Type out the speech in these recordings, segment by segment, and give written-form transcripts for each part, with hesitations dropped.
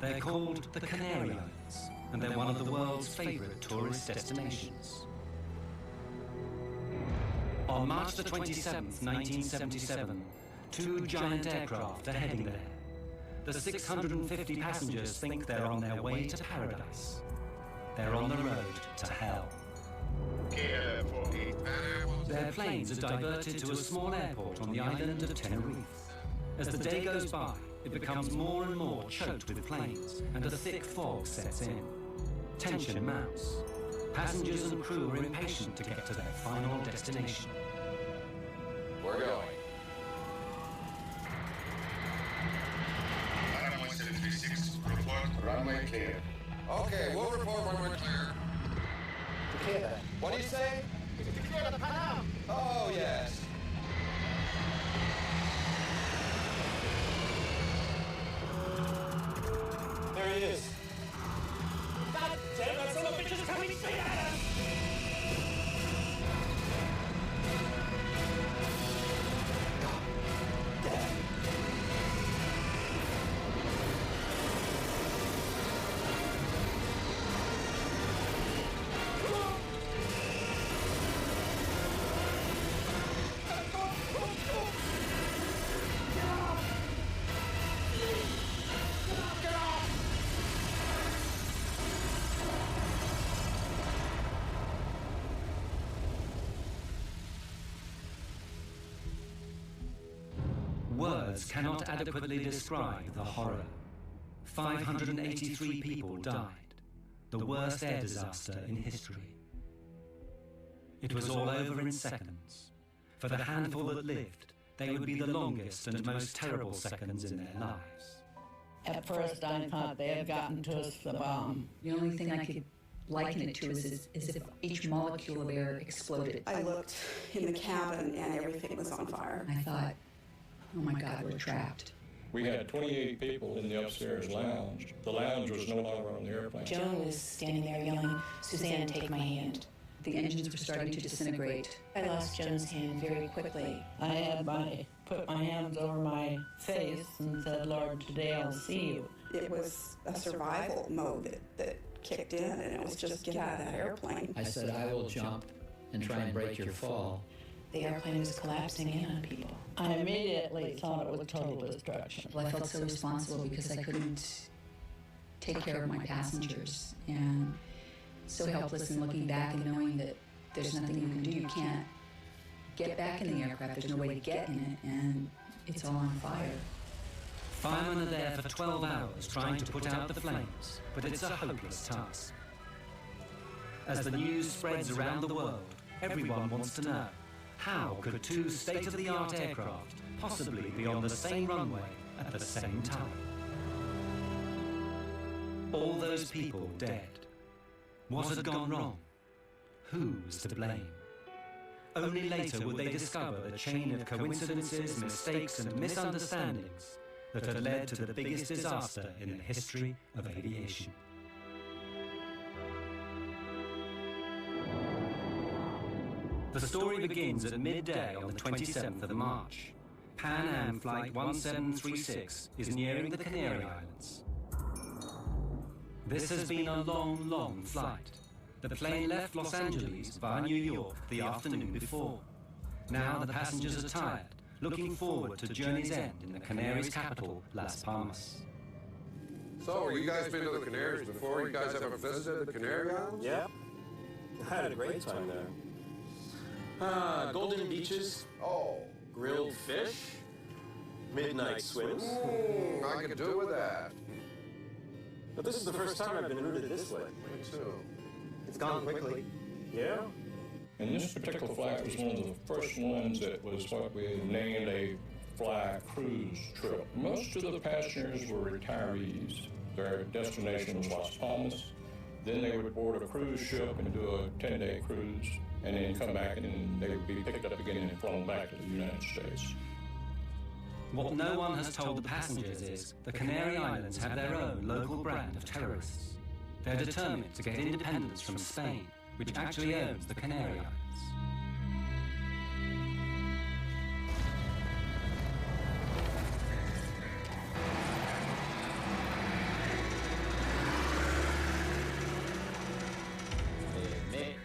They're called the Canary Islands, and they're one of the world's favourite tourist destinations. On March the 27th, 1977, two giant aircraft are heading there. The 650 passengers think they're on their way to paradise. They're on the road to hell. Their planes are diverted to a small airport on the island of Tenerife. As the day goes by, it becomes more and more choked with planes, and a thick fog sets in. Tension mounts. Passengers and crew are impatient to get to their final destination. We're going. Adam 1736, report. Runway clear. Okay, we'll report when we're clear. Tequila. What do you say? It's Tequila the Panam. Oh, yes. There he is. God damn, that son of a bitch is coming straight at us! Words cannot adequately describe the horror. 583 people died, the worst air disaster in history. It was all over in seconds. For the handful that lived, they would be the longest and most terrible seconds in their lives. At first I thought they had gotten to us the bomb. The only thing I could liken it to is if each molecule of air exploded. I looked in the cabin and everything was on fire. And I thought, oh my God, we're trapped. We had 28 people in the upstairs lounge. The lounge was no longer on the airplane. Joan was standing there yelling, "Suzanne, take my hand." The engines were starting to disintegrate. I lost Joan's hand very quickly. I put my hands over my face and said, "Lord, today I'll see you." It was a survival mode that kicked in, and it was just get out of that airplane. I said, "I will jump and try and break your fall." The airplane was collapsing in on people. I immediately thought it was total destruction. Well, I felt so responsible because I couldn't take care of my passengers, and so helpless in looking back and knowing that there's nothing you can do. You can't get back in the aircraft. There's no way to get in it, and it's all on fire. Firemen are there for 12 hours trying to put out the flames, but it's a hopeless task. As the news spreads around the world, everyone wants to know, how could two state-of-the-art aircraft possibly be on the same runway at the same time? All those people dead. What had gone wrong? Who was to blame? Only later would they discover the chain of coincidences, mistakes, and misunderstandings that had led to the biggest disaster in the history of aviation. The story begins at midday on the 27th of March. Pan Am Flight 1736 is nearing the Canary Islands. This has been a long, long flight. The plane left Los Angeles via New York the afternoon before. Now the passengers are tired, looking forward to journey's end in the Canaries' capital, Las Palmas. So, you guys been to the Canaries before? You guys ever visited the Canary Islands? Yeah. I had a great time there. Golden beaches. Oh. Grilled fish. Midnight swims. I could do with that. But this is the first time I've been routed this way. Me too. It's gone quickly. Yeah? And this particular flight was one of the first ones that was what we named a fly cruise trip. Most of the passengers were retirees. Their destination was Las Palmas. Then they would board a cruise ship and do a 10-day cruise, and then come back and they would be picked up again and flown back to the United States. What no one has told the passengers is the Canary Islands have their own local brand of terrorists. They're determined to get independence from Spain, which actually owns the Canary Islands.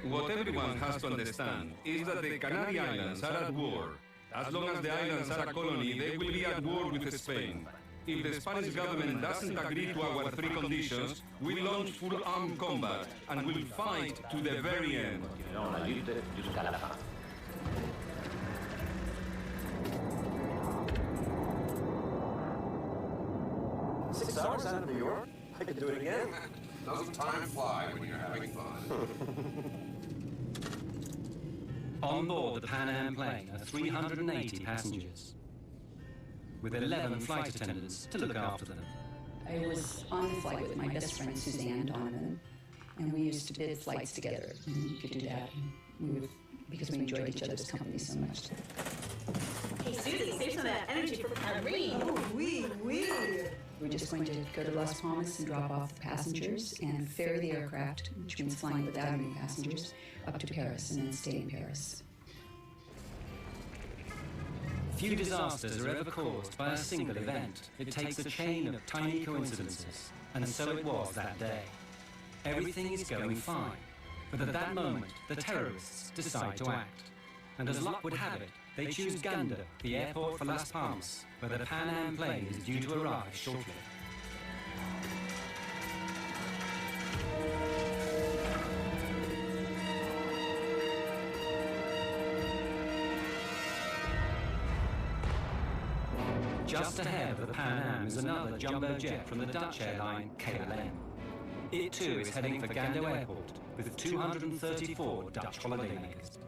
What everyone has to understand is that the Canary Islands are at war. As long as the islands are a colony, they will be at war with Spain. If the Spanish government doesn't agree to our three conditions, we launch full armed combat and will fight to the very end. La lutte jusqu'à la fin. 6 hours out of New York? I could do it again. Doesn't time fly when you're having fun? On board the Pan Am plane are 380 passengers, with 11 flight attendants to look after them. I was on the flight with my best friend Suzanne Donovan, and we used to bid flights together. And we could do that because we enjoyed each other's company so much. Hey, Susie, save some of that energy for Irene. Oh, oui. We're just going to go to Las Palmas and drop off the passengers and ferry the aircraft, which means flying without any passengers, up to Paris and then stay in Paris. Few disasters are ever caused by a single event. It takes a chain of tiny coincidences, and so it was that day. Everything is going fine, but at that moment, the terrorists decide to act. And as luck would have it, they choose Gander, the airport for Las Palmas, where the Pan Am plane is due to arrive shortly. Just ahead of the Pan Am is another jumbo jet from the Dutch airline KLM. It too is heading for Gander Airport with 234 Dutch holidaymakers.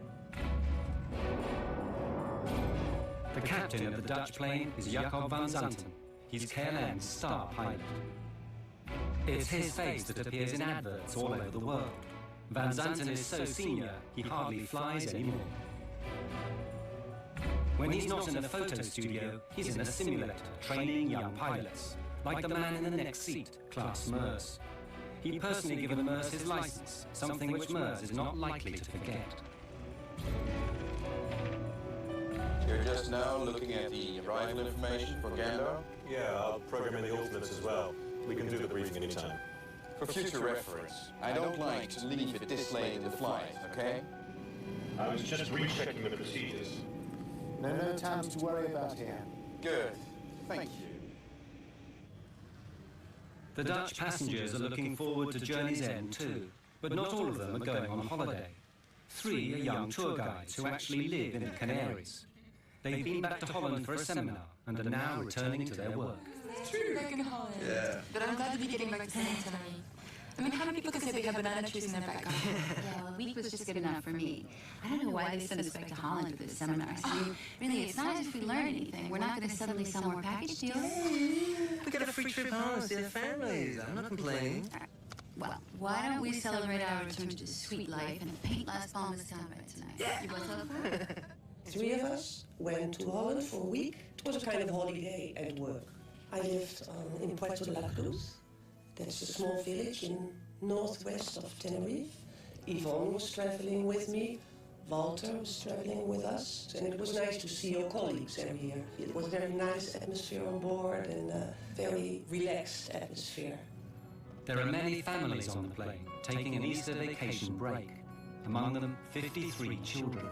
The captain of the Dutch plane is Jacob van Zanten. He's KLM's star pilot. It's his face that appears in adverts all over the world. Van Zanten is so senior, he hardly flies anymore. When he's not in a photo studio, he's in a simulator, training young pilots, like the man in the next seat, Klaas Meurs. He personally given Meurs his license, something which Meurs is not likely to forget. You're just now looking at the arrival information for Gander? Yeah, I'll program in the alternates as well. We can do the briefing anytime. For future reference, I don't like to leave it this late in the flight, okay? I was just rechecking the procedures. No time to worry about here. Good. Thank you. The Dutch passengers are looking forward to journey's end too, but not all of them are going on holiday. 3 are young tour guides who actually live in the Canaries. They've been back to Holland for a seminar and are now returning to their work. It's true, back in Holland. Yeah. But I'm glad to be getting back to San Antonio. I mean, how many people can say they have banana trees in their back garden? Yeah, well, a week was just good enough for me. I don't know why they sent us back to Holland for this seminar. I mean, really, it's not as if we learn anything. We're not going to suddenly sell more package deals. We got a free trip home to see the families. I'm not complaining. Well, why don't we celebrate our return to the sweet life and paint Las Palmas town red tonight? Yeah. You both up for it? 3 of us went to Holland for a week. It was a kind of holiday at work. I lived in Puerto de la Cruz. That's a small village in northwest of Tenerife. Yvonne was traveling with me. Walter was traveling with us. And it was nice to see your colleagues every year. It was a very nice atmosphere on board and a very relaxed atmosphere. There are many families on the plane taking an Easter vacation break. Among them, 53 children.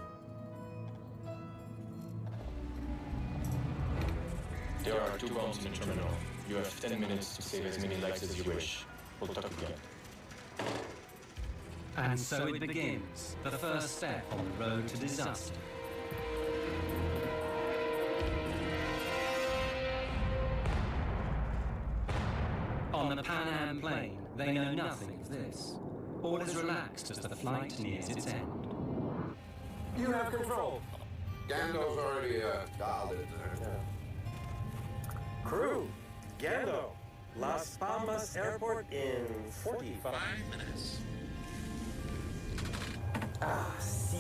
There are 2 bombs in the terminal. You have 10 minutes to save as many lives as you wish. We'll talk again. And so it begins, the first step on the road to disaster. On the Pan Am plane, they know nothing of this. All is relaxed as the flight nears its end. You have control. Gando's already dialed in there. Yeah. Crew, Gando, Las Palmas Airport in 45 minutes. Sí.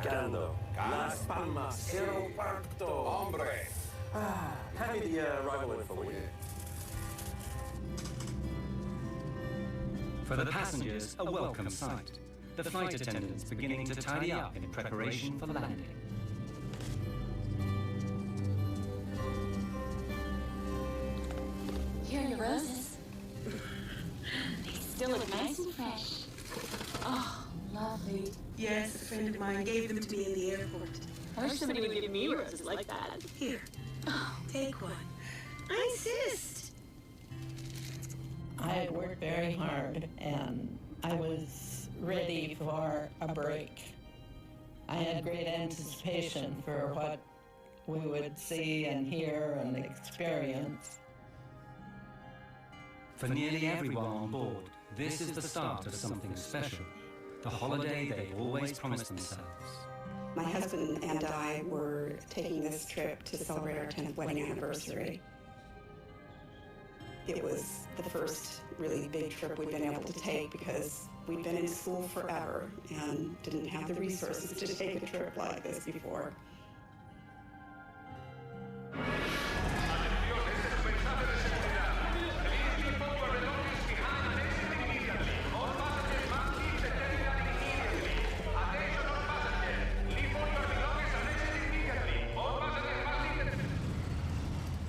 Gando, Las Palmas Aeropuerto. Hombre. Hand me the arrival info, will you? For the passengers, a welcome sight. The flight attendants beginning to tidy up in preparation for landing. Here are your roses. They still look nice and fresh. Oh, lovely. Yes, a friend of mine gave them to me in the airport. I wish somebody would give me roses like that. Here, take one. I insist. I had worked very hard, and I was ready for a break. I had great anticipation for what we would see and hear and experience. For nearly everyone on board, this is the start of something special, the holiday they've always promised themselves. My husband and I were taking this trip to celebrate our 10th wedding anniversary. It was the first really big trip we've been able to take because we've been in school forever and didn't have the resources to take a trip like this before.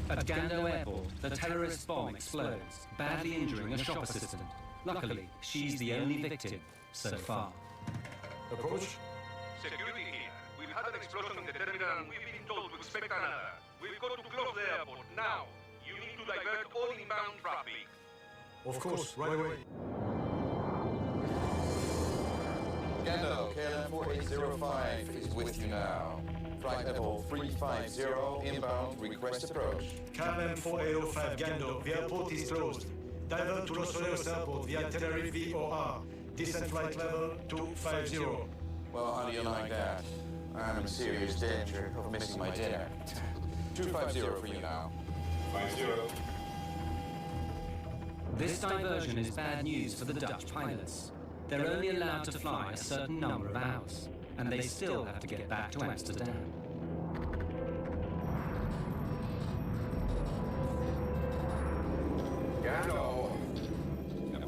At Gando Airport, the terrorist bomb explodes, badly injuring a shop assistant. Luckily, she's the only victim so far. Approach. Security here. We've had an explosion in the terminal and we've been told to expect another. We've got to close the airport now. You need to divert all inbound traffic. Of course, right away. Gando, KLM 4805 is with you now. Flight level 350, inbound, request approach. KLM 4805 Gando, the airport is closed. Divert to Los Oleos Airport via Tenerife VOR. Descent flight level 250. Well, how do you like that? I'm in serious danger of missing my dinner. 250 for you now. 50. This diversion is bad news for the Dutch pilots. They're only allowed to fly a certain number of hours, and they still have to get back to Amsterdam. Gando,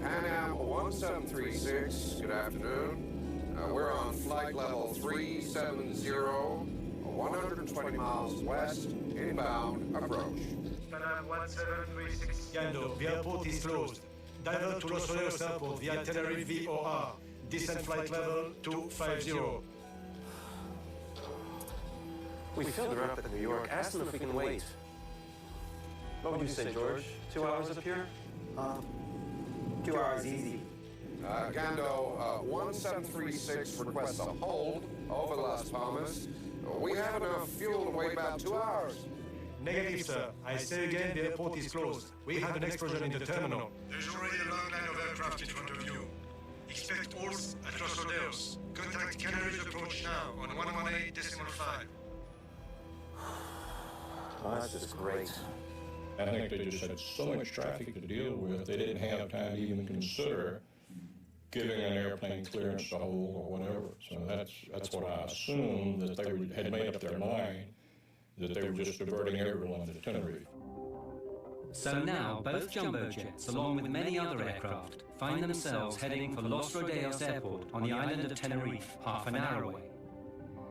Pan Am 1736, good afternoon. We're on flight level 370, 120 miles west, inbound, approach. Pan Am 1736 Gando, the airport is closed. Divert to Los Oleos Airport via Tenerife VOR. Descent flight level 250. We filled her up at New York. Ask them if we can wait. What would you say, George? 2 hours up here? 2 hours easy. Gando, 1736 requests a hold over Las Palmas. We have enough fuel to wait about 2 hours. Negative, sir. I say again, the airport is closed. We had an explosion in the terminal. There's already a long line of aircraft in front of you. Expect calls at Los Oleos. Contact Canary's approach now on 118.5. Oh, that's just great. I think they just had so much traffic to deal with, they didn't have time to even consider giving an airplane clearance to hold or whatever. So that's what I assumed, that they had made up their mind, that they were just diverting everyone to Tenerife. So now, both jumbo jets, along with many other aircraft, find themselves heading for Los Rodeos Airport on the island of Tenerife, half an hour away.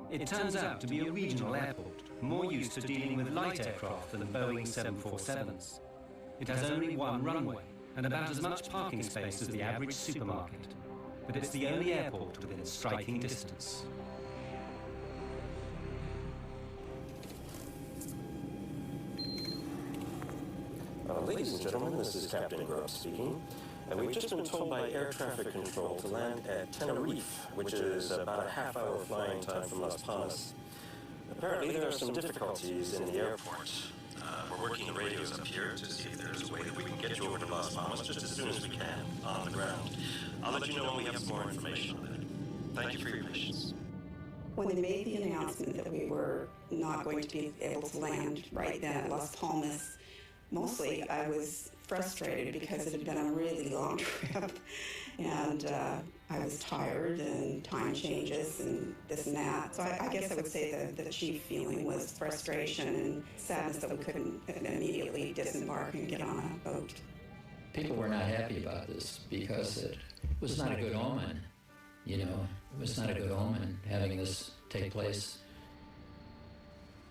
It turns out to be a regional airport, more used to dealing with light aircraft than Boeing 747s. It has only one runway, and about as much parking space as the average supermarket. But it's the only airport within striking distance. Ladies and gentlemen, this is Captain Grubb speaking. And we've just been told by air traffic control to land at Tenerife, which is about a half-hour flying time from Las Palmas. Apparently, there are some difficulties in the airport. We're working the radios up here to see if there's a way that we can get you over to Las Palmas just as soon as we can, on the ground. I'll let you know when we have some more information on that. Thank you for your patience. When they made the announcement that we were not going to be able to land right then at Las Palmas, mostly I was frustrated because it had been a really long trip, and I was tired, and time changes and this and that. So I guess I would say the chief feeling was frustration and sadness that we couldn't immediately disembark and get on a boat. People were not happy about this because it was not a good omen. You know, it was not a good omen having this take place.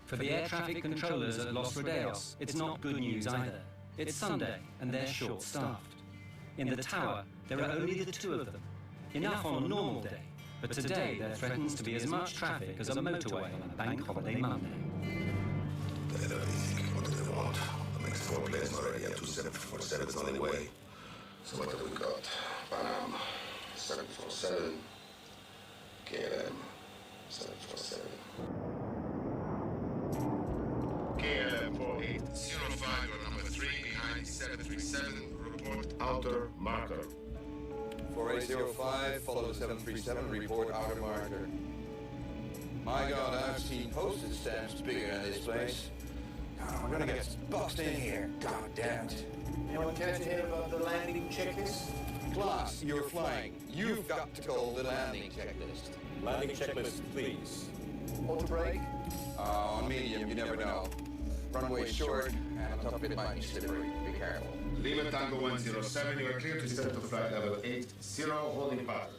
For the air traffic controllers at Los Rodeos, it's not good news either. It's Sunday, and they're short-staffed. In the tower, there are only the two of them. Enough on a normal day, But today there threatens to be as much traffic as a motorway on a bank holiday Monday. They don't think what they want. The Mexico plane's already at 2747s on the way. So what have we got? Panam 747, KLM 747. KLM 4805, you're number 3 behind 737. Report outer marker. 4805, follow 737, report outer marker. My God, I've seen postage stamps bigger than this place. Oh, we're gonna get boxed in here. God damn it. Anyone care to hear about the landing checklist? Class, you're flying. You've got to call the landing checklist. Landing checklist, please. Auto brake? On medium, you never know. Runway short, and on top of it might be slippery. Be careful. Lima Tango 107, you are clear to set to flight level 80, holding pattern.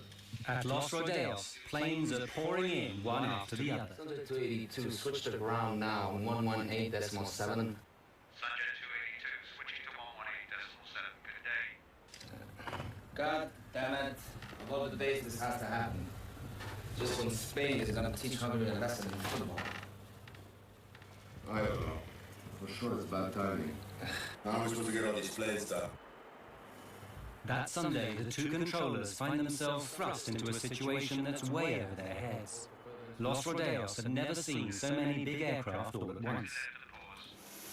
At Los Rodeos, planes are pouring in one after the other. Subject 282, switch to ground now, 118.7. Subject 282, switching to 118.7. Good day. God damn it. Of all the days this has to happen. Just when Spain is gonna teach Hungary a lesson in football. I don't know. For sure it's bad timing. How am I supposed to get all these planes done? That Sunday, the two controllers find themselves thrust into a situation that's way over their heads. Los Rodeos had never seen so many big aircraft all at once.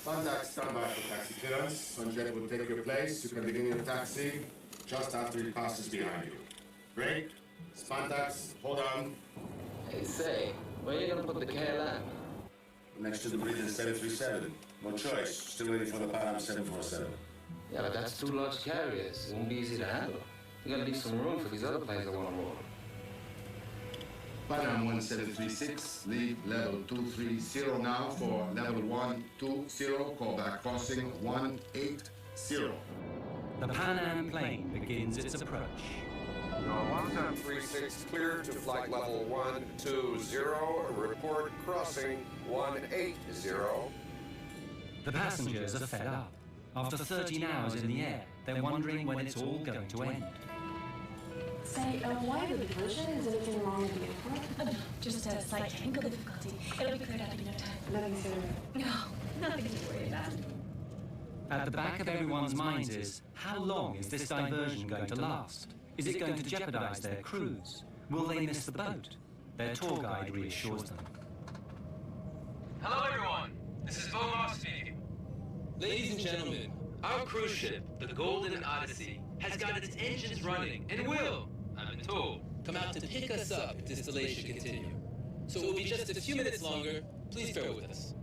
Contact standby for taxi clearance. When jet will take your place, you can begin your taxi just after it passes behind you. Brake, Spantax, hold on. Hey, say, where are you gonna put the KLM? Next to the breathing 737. No choice. Still waiting for the Panam 747. Yeah, but that's 2 large carriers. It won't be easy to handle. You gotta leave some room for these other planes that wanna roll. Panam 1736, lead level 230 now for level 120, callback crossing 180. The Pan Am plane begins its approach. 1736 clear to flight level 120, report crossing 180. The passengers are fed up. After 13 hours in the air, they're wondering when it's all going to end. Say, why the collision? Is anything wrong with the airport? Just a slight technical difficulty. It'll be cleared up in no time. Nothing serious. No, nothing to worry about. At the back of everyone's minds is, how long is this diversion going to last? Is it going to jeopardize their cruise? Will they miss the boat? Their tour guide reassures them. Hello, everyone. This is Bomar speaking. Ladies and gentlemen, our cruise ship, the Golden Odyssey, has got its engines running and will, I've been told, come out to pick us up if this delay should continue. So it will be just a few minutes longer. Please bear with us.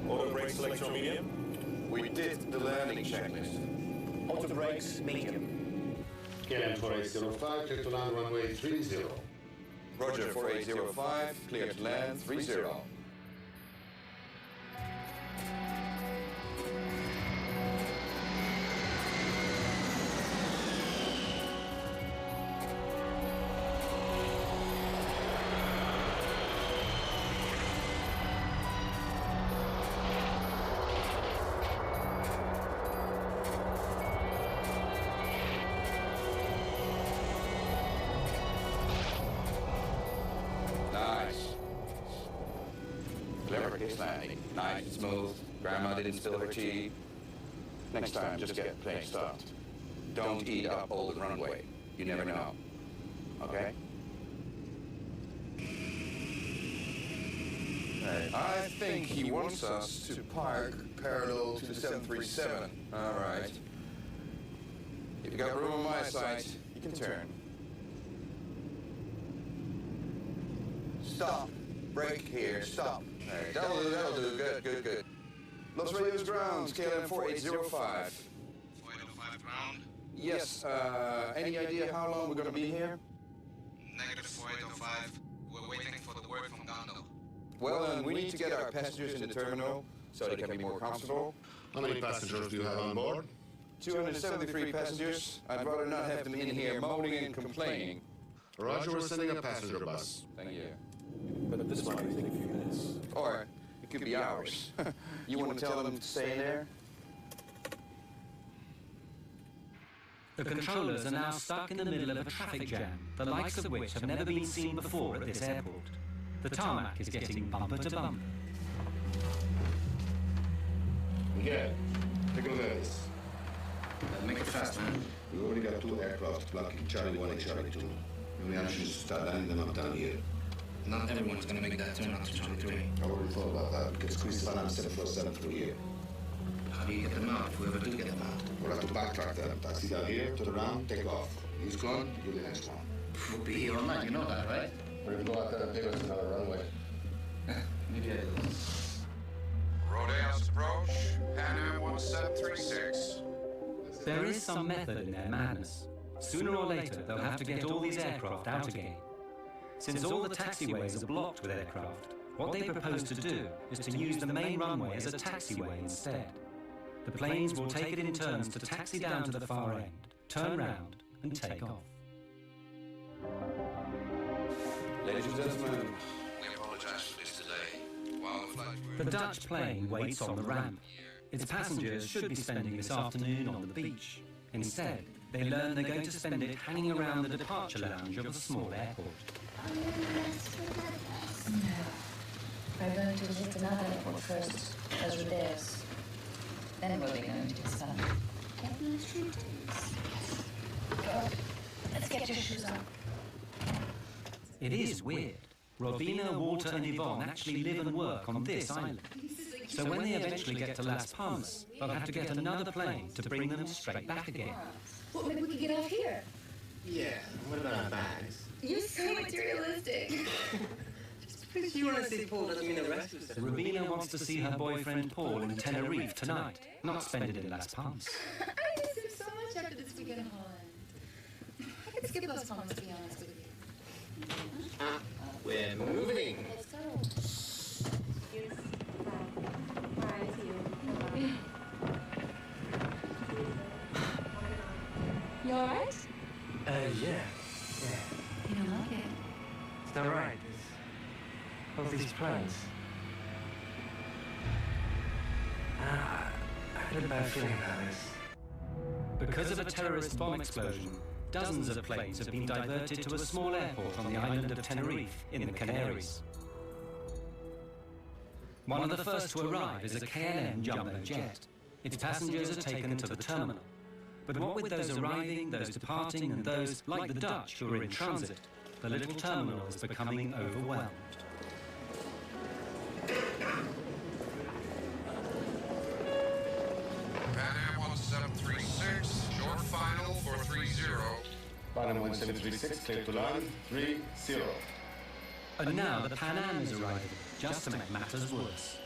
Auto brakes, select your medium. We did the landing checklist. Auto brakes, medium. KLM 4805, clear to land runway 30. Roger, 4805, clear to land 30. Landing. Nice and smooth. Grandma didn't spill her tea. Next time, just get plane stopped. Don't eat up all the runway. You never know. Okay? I think he wants us to park parallel to the 737. All right. If you got room on my side, you can turn. Stop. Brake here. Stop. Right, that'll do. Good. Los Rodeos grounds, KLM 4805. 4805 ground? Yes, any idea how long we're going to be here? Negative 4805. We're waiting for the word from Gondo. Well, then we need to get our passengers in the terminal so they can be more comfortable. How many passengers do you have on board? 273 passengers. I'd rather not have them in here moaning and complaining. Roger, we're sending a passenger bus. Thank you. But this might take a few minutes. Or it could be hours. You want to tell them to stay in there? The controllers are now stuck in the middle of a traffic jam, the likes of which have never been seen before at this airport. The tarmac is getting bumper to bumper. Miguel, take a look at this. Make it fast, man. We already got 2 aircraft blocking Charlie 1 and Charlie 2. The only option is to start landing them up down here. Not everyone's gonna make that turn up to Charlie 3. I already thought about that. We could squeeze the Panam 747 through here. How do you get them out if we ever do get them out? We'll have to backtrack them. Taxi down here, turn around, take off. He's gone, you do the next one. We'll be here all night, you know that, right? We're gonna go out there and pay us another runway. Maybe I do. Rodale's approach, Pan Am 1736. There is some method in their madness. Sooner or later, they'll have to get all these aircraft out again. Since all the taxiways are blocked with aircraft, what they propose to do is to use the main runway as a taxiway instead. The planes will take it in turns to taxi down to the far end, turn round, and take off. Ladies and gentlemen, We apologize for this delay. While the flight The Dutch plane waits on the ramp. Its passengers should be spending this afternoon on the beach. Instead, they learn they're going to spend it hanging around the departure lounge of a small airport. No. We're going to visit another airport first, as Rodale's. Then we'll be going to the sun. Get nice shoes. Go. Let's get your shoes on. It is weird. Robina, Walter and Yvonne actually live and work on this island. So when they eventually get to Las Palmas, they'll have to get another plane to bring them straight back again. Well, maybe we could get off here. Yeah, what about our bags? You're so materialistic. Because you want to see Paul doesn't mean the rest of us. Robina wants to see her boyfriend Paul in Tenerife tonight, not spend it in Las Palmas. I miss him so much after this weekend in Holland. I could skip Las Palmas, to be honest with you. We're moving. Let's go. You alright? Yeah. You don't like it? It's not right. All these planes. I had a bad feeling about this. Because of a terrorist bomb explosion, dozens of planes have been diverted to a small airport on the island of Tenerife in the Canaries. One of the first to arrive is a KLM jumbo jet. Its passengers are taken to the terminal. But what with those arriving, those departing, and those, like the Dutch, who are in transit, the little terminal is becoming overwhelmed. Pan Am 1736, short final for 30. Pan Am 1736, clear to land, 30. And now the Pan Am is arriving, just to make matters worse.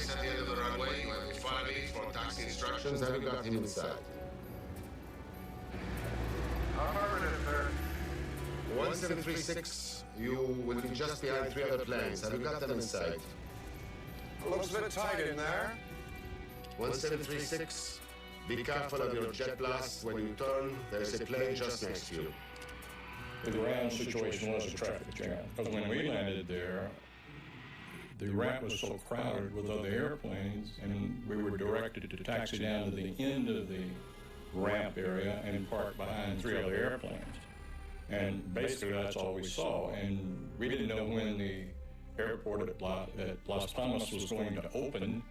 At the end of the runway, you have in front of me for taxi instructions. Have you got him inside? Affirmative, sir. 1736, you will be just behind 3 other planes. Have you got them inside? Looks a bit tight in there. 1736, be careful of your jet blast. When you turn, there's a plane just next to you. The ground situation was a traffic jam, because when we landed there, the ramp was so crowded with other airplanes, and we were directed to taxi down to the end of the ramp area and park behind 3 other airplanes. And basically that's all we saw, and we didn't know when the airport at Las Palmas was going to open,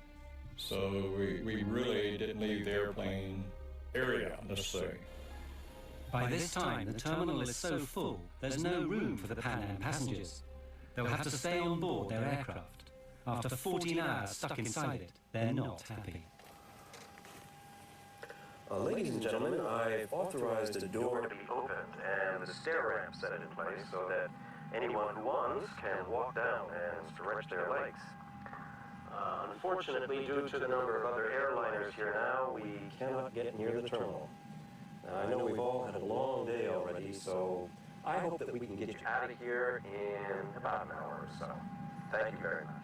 so we really didn't leave the airplane area, let's say. By this time, the terminal is so full, there's no room for the Pan Am passengers. They'll have to stay on board their aircraft. After 14 hours stuck inside it, they're not happy. Ladies and gentlemen, I've authorized a door to be opened and the stair ramp set in place so that anyone who wants can walk down and stretch their legs. Unfortunately, due to the number of other airliners here now, we cannot get near the terminal. Now, I know we've all had a long day already, so I hope that we can get you out of here in about an hour or so. Thank you very much.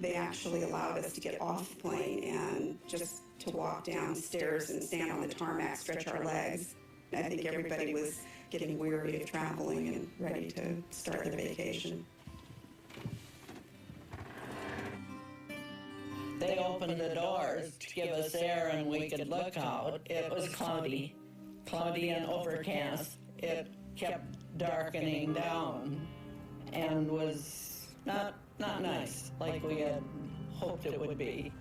They actually allowed us to get off the plane and just to walk downstairs and stand on the tarmac, stretch our legs. I think everybody was getting weary of traveling and ready to start their vacation. They opened the doors to give us air and we could look out. It was cloudy and overcast. It kept darkening down and was not nice like we had hoped it would be.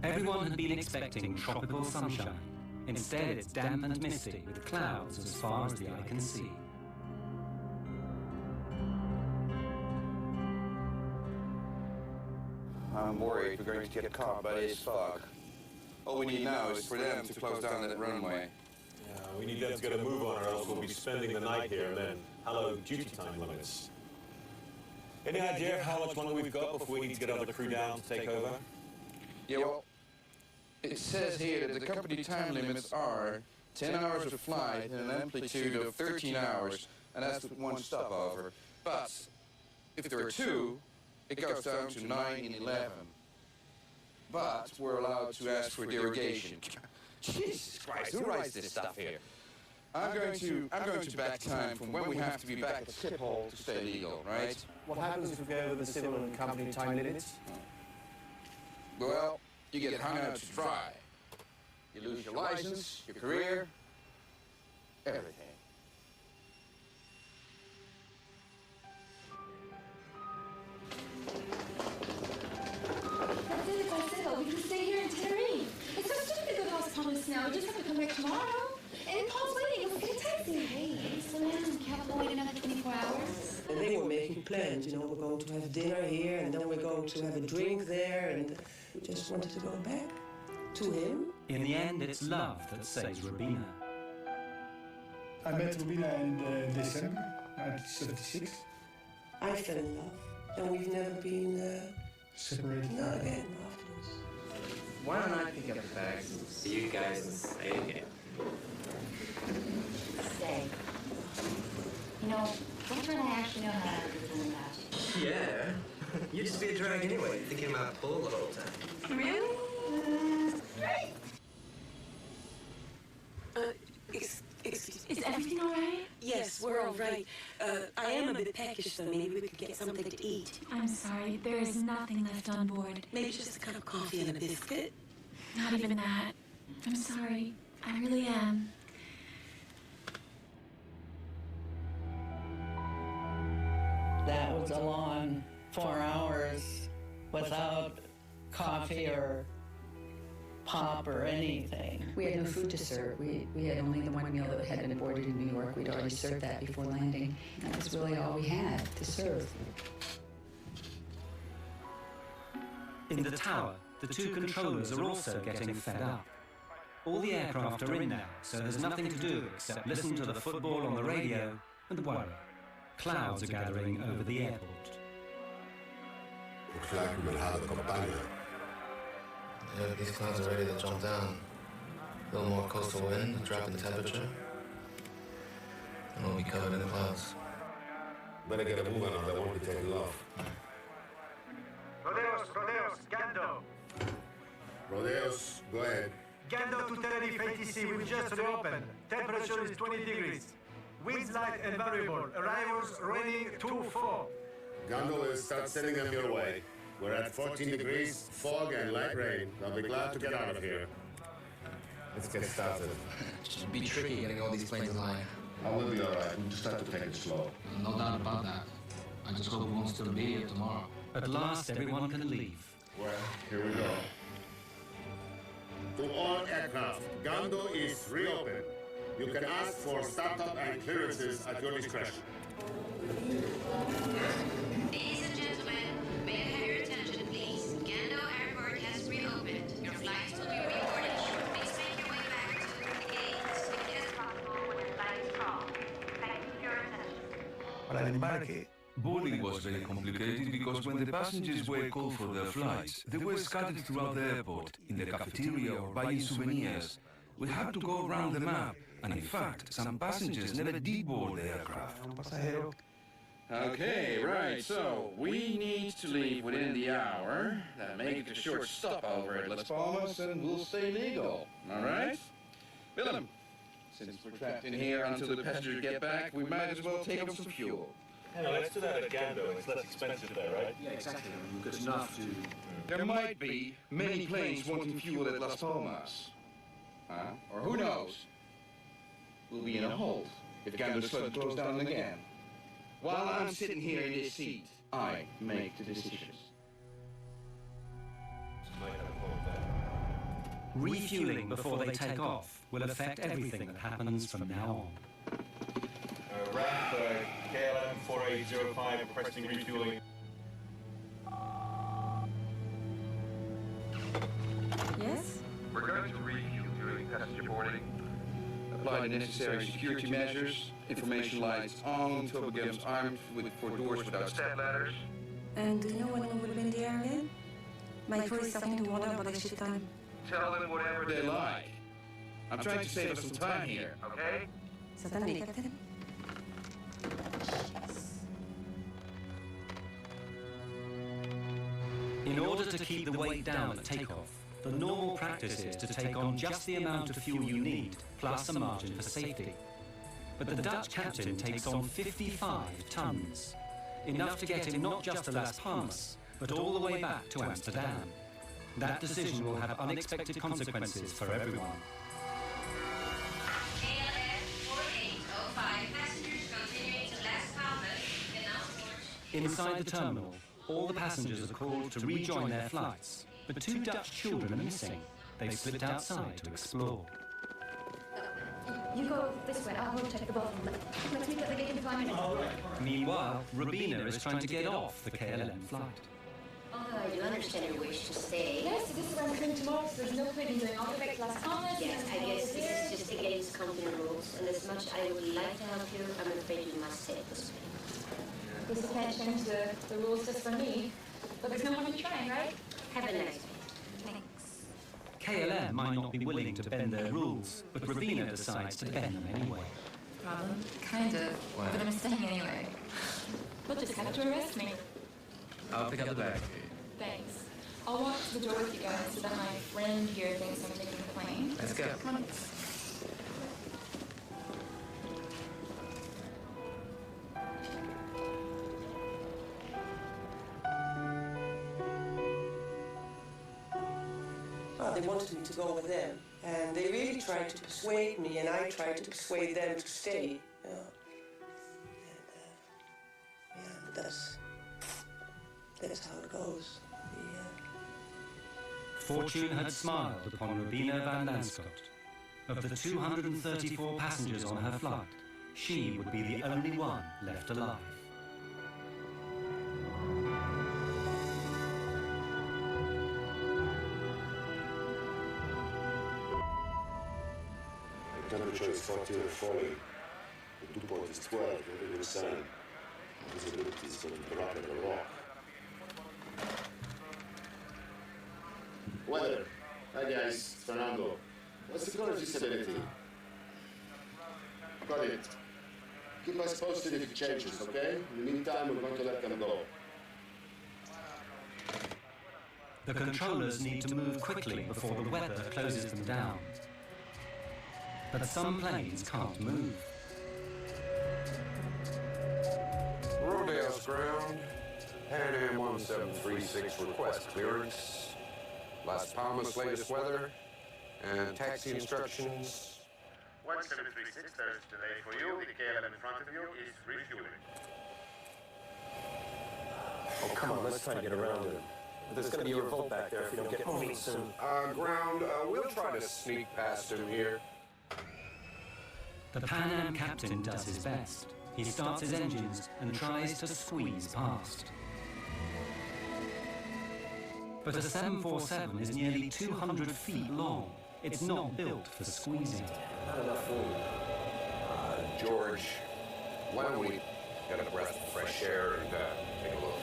Everyone had been expecting tropical sunshine. Instead, it's damp and misty with clouds as far as the eye can see. I'm worried we're going to get caught by this fog. All we need now is for them to close down that runway. Yeah, we need them to get a move on, or else we'll be spending the night here and then hello duty time limits. Any idea of how much money we've got before we need to get other crew down to take over? Yeah, well, it says here that the company time limits are 10 hours of flight and an amplitude of 13 hours, and that's with one stopover. But if there are two, it goes down to 9 and 11. But we're allowed to ask for derogation. Jesus Christ, who writes this stuff here? I'm going to back time from when we have to be back at the ship hole to stay legal, right? What happens if we go over the civil and company time limits? Well, you get hung out to dry. You lose your license, your career, everything. That's it, it's all settled. We can stay here in Tenerife. It's so stupid to go to Las Palmas now. We just have to come back tomorrow. And Paul's waiting. Let's get a taxi. Hey, slow down. Can't have to wait another 24 hours. And they were making plans, you know, we're going to have dinner here, and then we're going to have a drink there, and we just wanted to go back to him. In the end, it's love that saves Rubina. I met Rubina in December 1976. I fell in love, and we've never been separated. Not again afterwards. Why don't I pick up the bags and see you guys and stay again? Stay. You know, don't try to actually know how to do the magic. Yeah. You'd just be a drag anyway, thinking about pool the whole time. Really? Right. Excuse me. Is everything all right? Yes, we're all right. I am a bit peckish, so maybe we could get something to eat. I'm sorry, there is nothing left on board. Maybe just a cup of coffee and a biscuit? Not even that. I'm sorry. I really am. That was a long 4 hours without coffee or pop or anything. We had no food to serve. We had only the one meal that had been boarded in New York. We'd already served that before landing. That was really all we had to serve. In the tower, the two controllers are also getting fed up. All the aircraft are in now, so there's nothing to do except listen to the football on the radio and worry. Clouds are gathering over the airport. Looks like we will have a companion. Yeah, these clouds are ready to jump down. A little more coastal wind, a drop in temperature, and we'll be covered in clouds. Better get a move on, or they won't be taking off. Rodeos, Gando. Rodeos, go ahead. Gando to Tenerife ATC, we've just reopened. Temperature is 20 degrees. Winds light and variable. Arrivals raining 2-4. Gondolas, start sending them your way. We're at 14 degrees, fog and light rain. I'll be glad to get out of here. Let's get started. It should be tricky getting all these planes in line. I will be all right. We'll just have to take it slow. No doubt about that. I just hope we won't still be here tomorrow. At last, everyone can leave. Well, here we go. To all aircraft, Gando is reopened. You can ask for startup and clearances at your discretion. Ladies and gentlemen, may I have your attention, please? Gando Airport has reopened. Your flights will be reboarded. Please make your way back to the gate as quickly as possible when your flight is called. Thank you for your attention. Boarding was very complicated because when the passengers were called for their flights, they were scattered throughout the airport, in the cafeteria or buying souvenirs. We had to go around the map And in fact, some passengers never did board the aircraft. Okay, right, so we need to leave within the hour. Make it a short stopover at Las Palmas and we'll stay legal, all right? Willem, since we're trapped in here until the passengers get back, we might as well take up some fuel. Hang on, let's do that at Gando. It's less expensive there, right? Yeah, exactly. Good enough to... There might be many planes wanting fuel at Las Palmas. Or who knows? We'll be in a hold if Gando's closed down again. While I'm sitting here in this seat, I make the decisions. Refueling before they take off will affect everything that happens from now on. Ramp KLM 4805 requesting refueling. Yes? We're going to refuel during passenger boarding. Apply the necessary security measures. Information lights on. Turbogams armed for doors without step ladders. And do you know when we will be in the air again? My crew is starting to wonder about the shift time. Tell them whatever they like. I'm trying to save us some time here, okay? Certainly, Captain. In order to keep the weight down at takeoff, the normal practice is to take on just the amount of fuel you need, plus a margin for safety. But the Dutch captain takes on 55 tons, enough to get him not just to Las Palmas, but all the way back to Amsterdam. That decision will have unexpected consequences for everyone. KLM 4805, passengers continuing to Las Palmas, and Inside the terminal, all the passengers are called to rejoin their flights, but 2 Dutch children are missing. They've slipped outside to explore. You go this way, I'll go check the boat. Let's meet at the gate in 5 minutes. All right. Meanwhile, Rabina is trying to get off the KLM flight. although I do understand your wish to stay. Yes, this is where I'm coming tomorrow, so there's no point in doing all the way to Las Palmas. Yes, I guess this is just against company rules, and as much I would like to help you, I'm afraid you must stay at this place. I guess you can't change the rules just for me, but there's no harm in trying, right? Have a nice day. KLM might not be willing to bend their rules, but Rabina decides to bend them anyway. Problem? Kind of. But I'm staying anyway. We'll just have to arrest me. I'll pick up the bag. Thanks. I'll walk to the door with you guys so that my friend here thinks I'm taking the plane. Let's go. Come on. Well, they wanted me to go with them, and they really tried to persuade me, and I tried to persuade them to stay. But that's how it goes. Fortune had smiled upon Rabina van Lanschot. Of the 234 passengers on her flight, she would be the only one left alive. The temperature is 14 and falling. The dew point is 12, moving the sun. Visibility is going to be black as a rock. Weather. Hi guys, it's Fernando. What's the current visibility? Got it. Keep us posted if it changes, okay? In the meantime, we're going to let them go. The controllers need to move quickly before the weather closes them down. But some planes can't move. Rodeo's ground. Pan Am 1736 request clearance. Las Palmas latest weather. And taxi instructions. 1736, there's a delay for you. The KLM in front of you is refueling. Oh, come on, let's try to get around it. There's going to be a revolt back there if we don't get moving soon. Ground, we'll try to sneak past him here. The Pan Am captain does his best. He starts his engines and tries to squeeze past. But a 747 is nearly 200 feet long. It's not built for squeezing. Not enough room. George, why don't we get a breath of fresh air and take a look?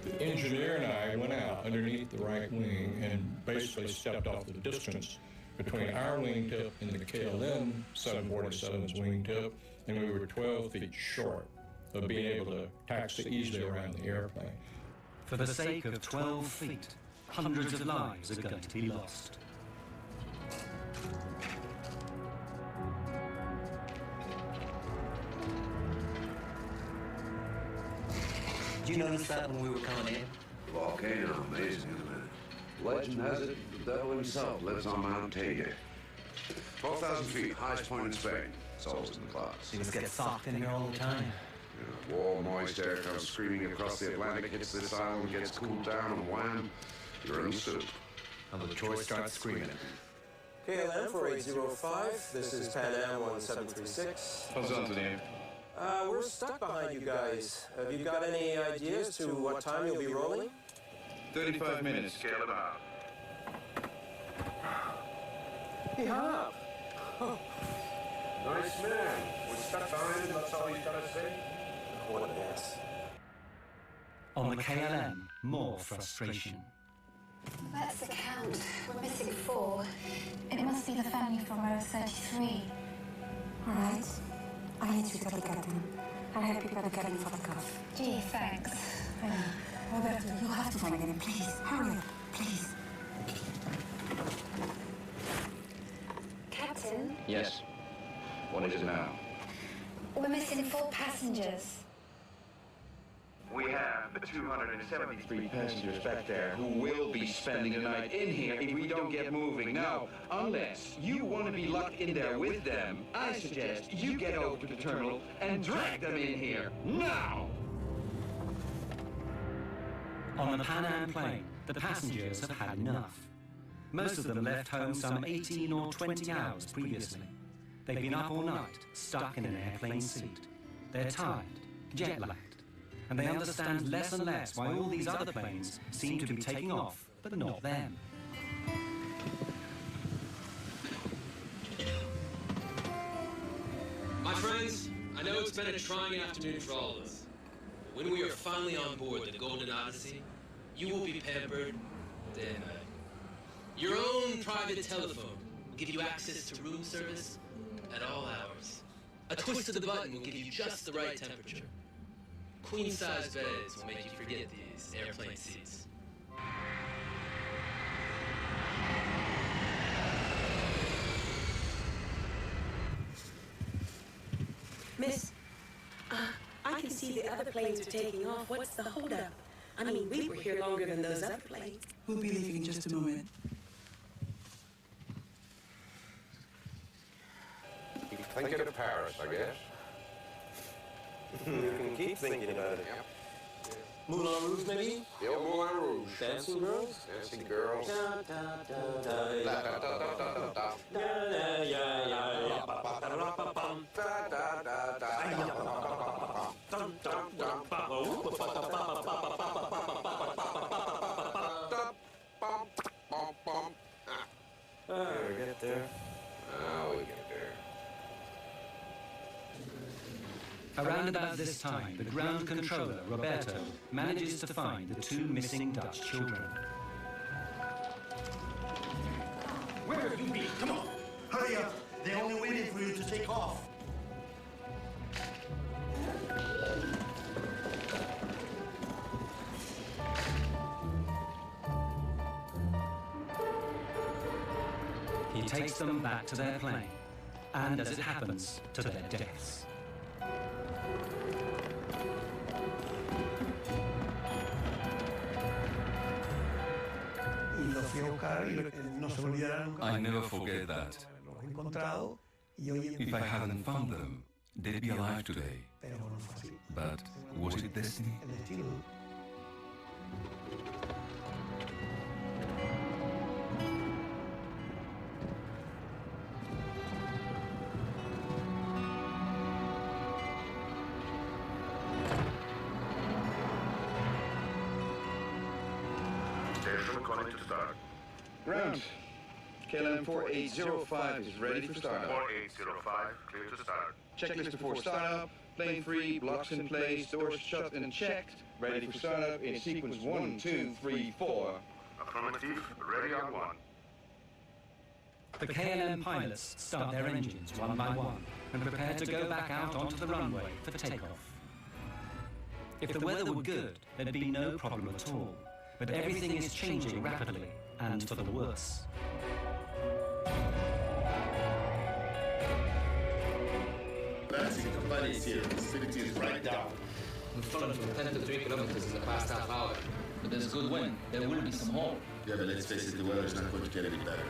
The engineer and I went out underneath the right wing and basically stepped off the distance between our wingtip and the KLM 747's wingtip, and we were 12 feet short of being able to taxi easily around the airplane. For the sake of 12 feet, hundreds of lives are going to be lost. Did you notice that when we were coming in? Volcano, amazing, isn't it? Legend has it, the devil himself lives on Mount Teide. 12,000 feet, highest point in Spain. It's always in the clouds. You must get socked in here all the time. Yeah, warm, moist air comes screaming across the Atlantic, hits this island, gets cooled down, and wham, you're in the soup. And the choice starts screaming. KLM 4805, this is Pan Am 1736. How's on today? We're stuck behind you guys. Have you got any ideas to what time you'll be rolling? 35 minutes, KLM out. He hung up. Oh. Nice man. We're stuck behind him, that's all he's got to say. What an ass. On the KLM, more frustration. That's the count. We're missing 4. It must be the family from row 33. All right. I need you to get the captain. I hope you got a cabin for the cuff. Gee, thanks. Roberto, you have to find him. Please, hurry up. Please. Captain, Yes. What is it now? we're missing 4 passengers. We have the 273 passengers back there who will be spending the night in here if we don't get moving. Now, unless you want to be locked in there with them, I suggest you get over to the terminal and drag them in here, now! On the Pan Am plane, the passengers have had enough. Most of them left home some 18 or 20 hours previously. They've been up all night, stuck in an airplane seat. They're tired, jet-lagged, and they understand less and less why all these other planes seem to be taking off, but not them. My friends, I know it's been a trying afternoon for all of us. But when we are finally on board the Golden Odyssey, you will be pampered day and night. Your own private telephone will give you access to room service at all hours. A twist of the button will give you just the right temperature. Queen-size beds will make you forget these airplane seats. Miss, I can see the other planes are taking off. What's the holdup? I mean, we were here longer than those other planes. We'll be leaving in just a moment. Thinking of Paris, I guess. You can keep thinking about it. Yep. Moulin Rouge, maybe? The old Moulin Rouge. Dancing girls? Dancing girls. We get there. We get there. Around about this time, the ground controller, Roberto, manages to find the 2 missing Dutch children. Where have you been? Come on! Hurry up! They're only waiting for you to take off. He takes them back to their plane, and as it happens, to their deaths. I never forget that. If I hadn't found them, they'd be alive today. But was it destiny? Station connected to start. Ground. KLM 4805 is ready for startup. 4805, clear to start. Checklist before startup. Plane free, blocks in place, doors shut and checked. Ready for startup in sequence 1, 2, 3, 4. Affirmative, ready on 1. The KLM pilots start their engines one by one and prepare to go back out onto the runway for takeoff. If the weather were good, there'd be no problem at all. But everything is changing rapidly, and for the worse. Taxi company is here. Visibility is right down. We've fallen from 10 to 3 kilometers in the past half hour. But there's good wind. There will be some hole. Yeah, but let's face it, the weather's not going to get any better.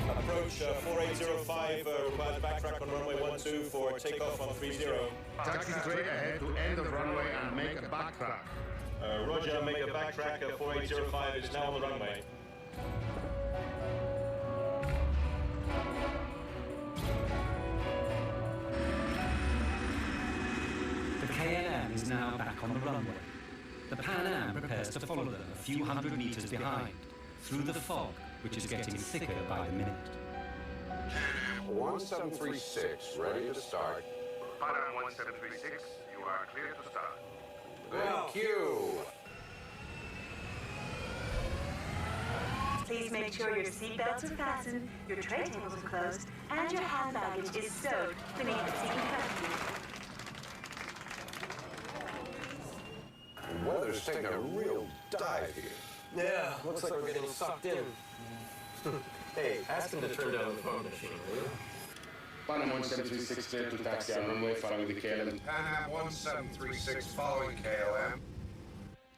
Approach 4805, requires backtrack on runway 12 for takeoff on 30. Taxi straight ahead to end of runway and make a backtrack. Roger, make a backtrack. 4805 is now on the runway. The KLM is now back on the runway. The Pan Am prepares to follow them a few hundred meters behind, through the fog, which is getting thicker by the minute. 1736, ready to start. Pan Am 1736, you are clear to start. Thank you. Please make sure your seatbelts are fastened, your tray tables are closed, and your hand baggage is stowed beneath the seat in front of you. The weather's taking a real dive here. Yeah, looks like we're getting sucked in. Hey, ask him to turn down the phone machine, will you? Pan Am 1736 clear to taxi on runway following the KLM. Pan Am 1736 following KLM.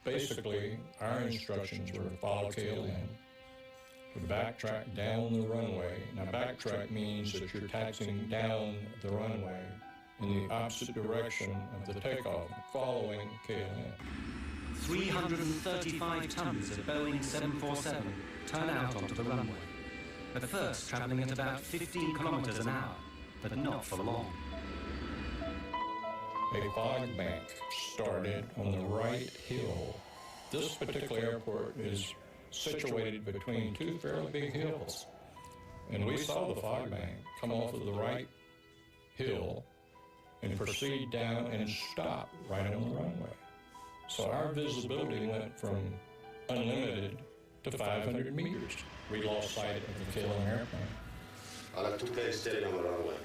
Basically, our instructions were to follow KLM, to backtrack down the runway. Now, backtrack means that you're taxiing down the runway in the opposite direction of the takeoff, following KLM. 335 tons of Boeing 747 turn out onto the runway. At first, traveling at about 15 kilometers an hour, but not for long. A fog bank started on the right hill. This particular airport is situated between two fairly big hills. And we saw the fog bank come off of the right hill and proceed down and stop right on the runway. So our visibility went from unlimited to 500 meters. We lost sight of the KLM airplane. I'll have 2 planes steady on the runway.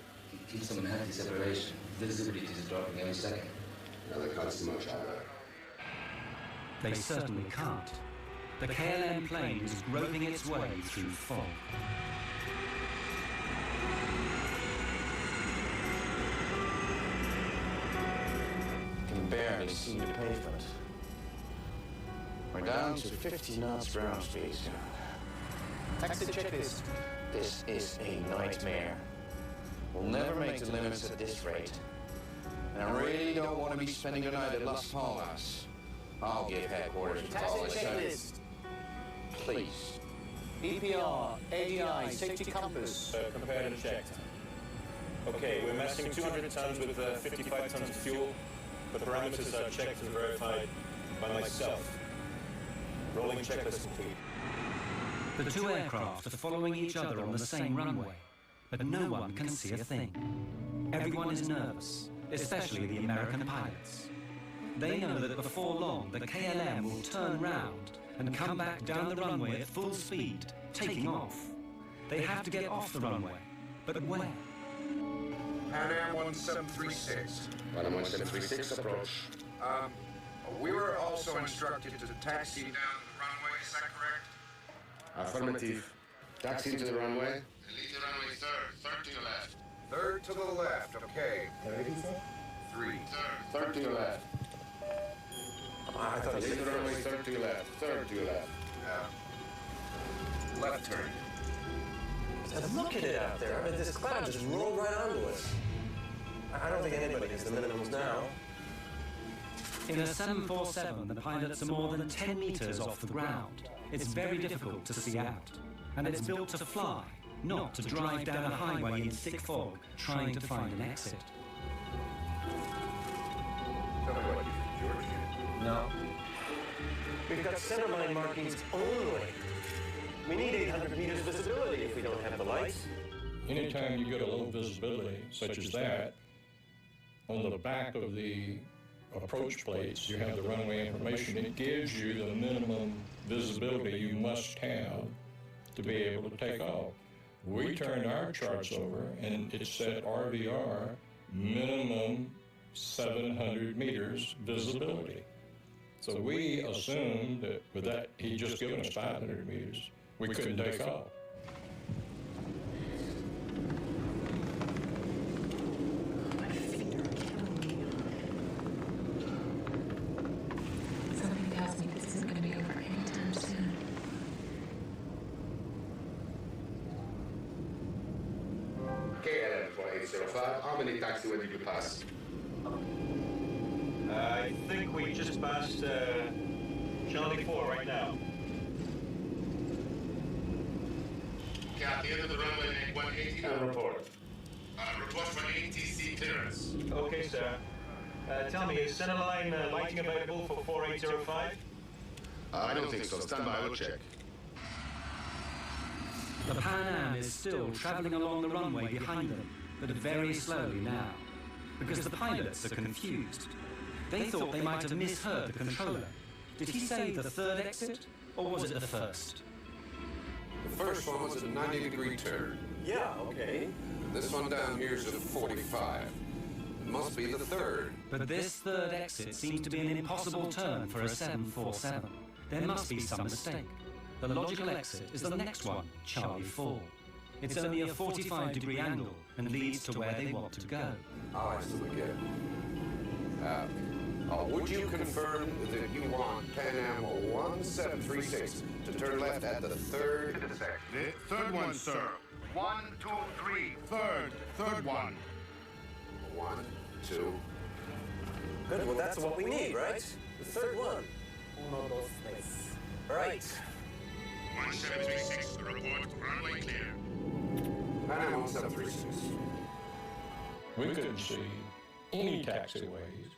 Keep some in healthy separation. Visibility is dropping every second. Yeah, they can't see much either. They certainly can't. The KLM plane is groping its way through fog. Can barely see the pavement. We're down to 50 knots ground speed. Taxi checklist. This is a nightmare. We'll never make the limits at this rate. And I really don't want to be spending the night at Las Palmas. I'll give headquarters a call. Taxi checklist. Please. EPR, ADI, safety compass. Compared and checked. Okay, we're massing 200 tons with 55 tons of fuel. The parameters are checked and verified by myself. Rolling checklist complete. The two aircraft are following each other on the same runway, but no one can see a thing. Everyone is nervous, especially the American pilots. They know that before long, the KLM will turn round and come back down the runway at full speed, taking off. They have to get off the runway, but where? Pan Am 1736. Pan Am 1736 approach. We were also instructed to taxi down the runway, is that correct? Affirmative. Taxi into the runway. Lead the runway third to your left. Third to the left, okay. Third, you say? 3. Third to your left. I thought Lead the runway third to your left. Third to your left. Left turn. Look at it out there. I mean, this cloud just rolled right onto us. I don't think anybody gets the minimums now. In a 747, the pilots are more than 10 meters off the ground. It's very difficult to see out. And it's built to fly, not to drive down a highway in thick fog, trying to find an exit. Tell me what you think, George. No. We've got centerline markings only. We need 800 meters visibility if we don't have the lights. Anytime you get a low visibility, such as that, on the back of the approach plates, you have the runway information. It gives you the minimum visibility you must have to be able to take off. We turned our charts over, and it said RVR, minimum 700 meters visibility. So we assumed that with that, he'd just given us 500 meters. We couldn't take off. Something tells me this isn't going to be over anytime soon. KLM for 805, how many taxiways did you pass? I think we just passed Charlie 4 right now. Okay, at the end of the runway, make 180 and report. Report for ATC clearance. Okay, sir. Tell me, is centerline lighting available for 4805? I don't think so. Stand by, we'll check. The Pan Am is still travelling along the runway behind them, but very slowly now, because the pilots are confused. They thought they might have misheard the controller. Did he say the third exit, or was it the first? The first one was a 90-degree turn. Yeah, okay. This one down here is a 45. It must be the third. But this third exit seems to be an impossible turn for a 747. There must be some mistake. The logical exit is the next one, Charlie 4. It's only a 45-degree angle and leads to where they want to go. I'll ask them again. Would you confirm that you want Pan Am 1736 to turn left at the third intersection? The third one, sir. 1, 2, 3, third one. 1, 2. Good, well that's what we need, right? The third one. Uno, dos, tres. Right. 1736, report runway clear. Pan Am 1736. We couldn't see any taxiways.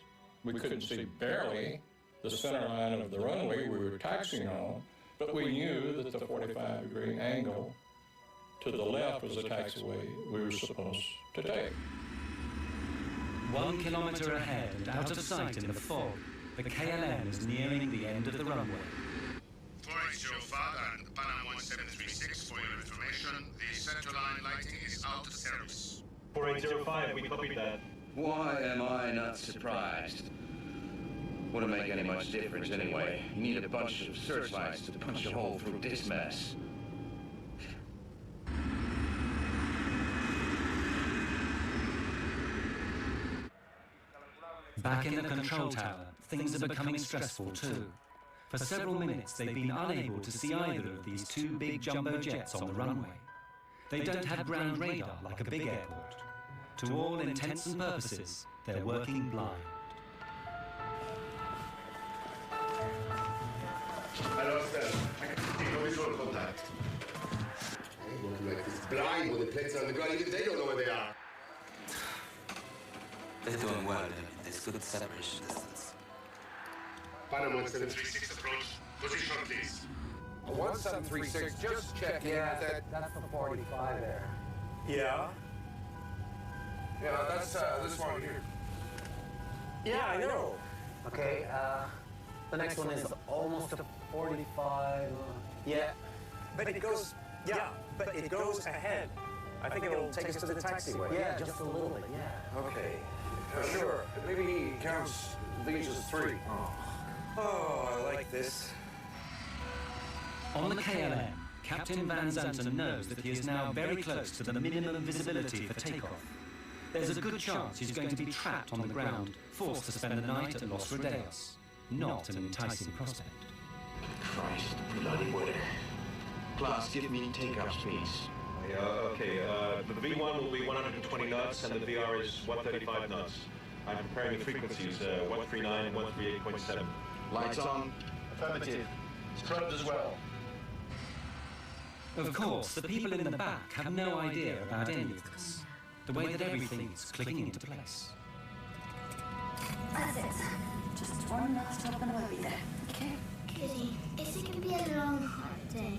We couldn't see barely the center line of the runway we were taxiing on, but we knew that the 45-degree angle to the left was the taxiway we were supposed to take. 1 kilometre ahead and out of sight in the fog, the KLM is nearing the end of the runway. 4805 and Pan Am 1736, for your information, the center line lighting is out of service. 4805, we copied that. Why am I not surprised? Wouldn't make any much difference anyway. You need a bunch of searchlights to punch a hole through this mess. Back in the control tower, things are becoming stressful too. For several minutes, they've been unable to see either of these two big jumbo jets on the runway. They don't have ground radar like a big airport. To all intents and purposes, they're working blind. I lost them. I can take no visual contact. They work like this blind when the plates are on the ground. Even they don't know where they are. They're doing well. There's good separation distance. Pan Am 1736 approach. Position, please. 1736, just check in that. That's the 45 there. Yeah? Yeah, that's this one here. Yeah, I know. Okay, the next one is almost a 45. Yeah. But it goes, but it goes ahead. I think it'll take us to the taxiway. Yeah, just a little bit, yeah. Okay. Sure. Maybe he counts these as 3. Oh, I like this. On the KLM, Captain Van Zanten knows that he is now very close to the minimum visibility for takeoff. There's a good chance he's going to be trapped on the ground, forced to spend the night at Los Rodeos. Not an enticing prospect. Christ, bloody weather. Class, give me takeoff speeds. Okay, the V1 will be 120 knots and the VR is 135 knots. I'm preparing the frequencies, 139 and 138.7. Lights on? Affirmative. Scrubbed as well. Of course, the people in the back have no idea about any of this. The way that everything is clicking into place. That's it. Just one last stop and we'll be there. Okay? Goody. Is it going to be a long, hard day?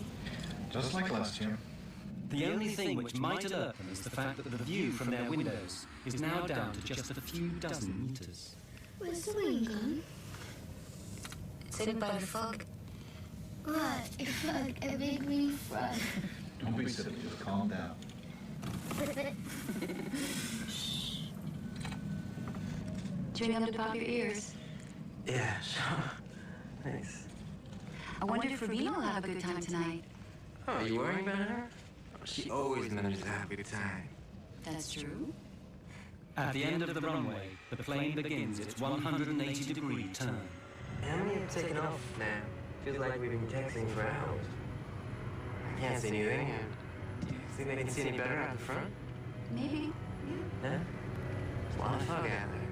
Just like last year. The only thing which might alert them is the fact that the view from their windows is now down to just a few dozen meters. Where's the wing gone? It's hidden by the fog. What? A frog? A big green frog? Don't be silly, just calm down. Chewing gum to pop your ears. Yeah, sure. Thanks. I wonder if Ravina will have a good time tonight. Oh, are you worrying about her? She always manages to have a good time. That's true. At the end of the runway, the plane begins its 180-degree turn. How many have taken off now? Feels like we've been texting for hours. I can't see anything. Do you think they can see any better out the front? Maybe. Yeah? There's a lot of fog out there.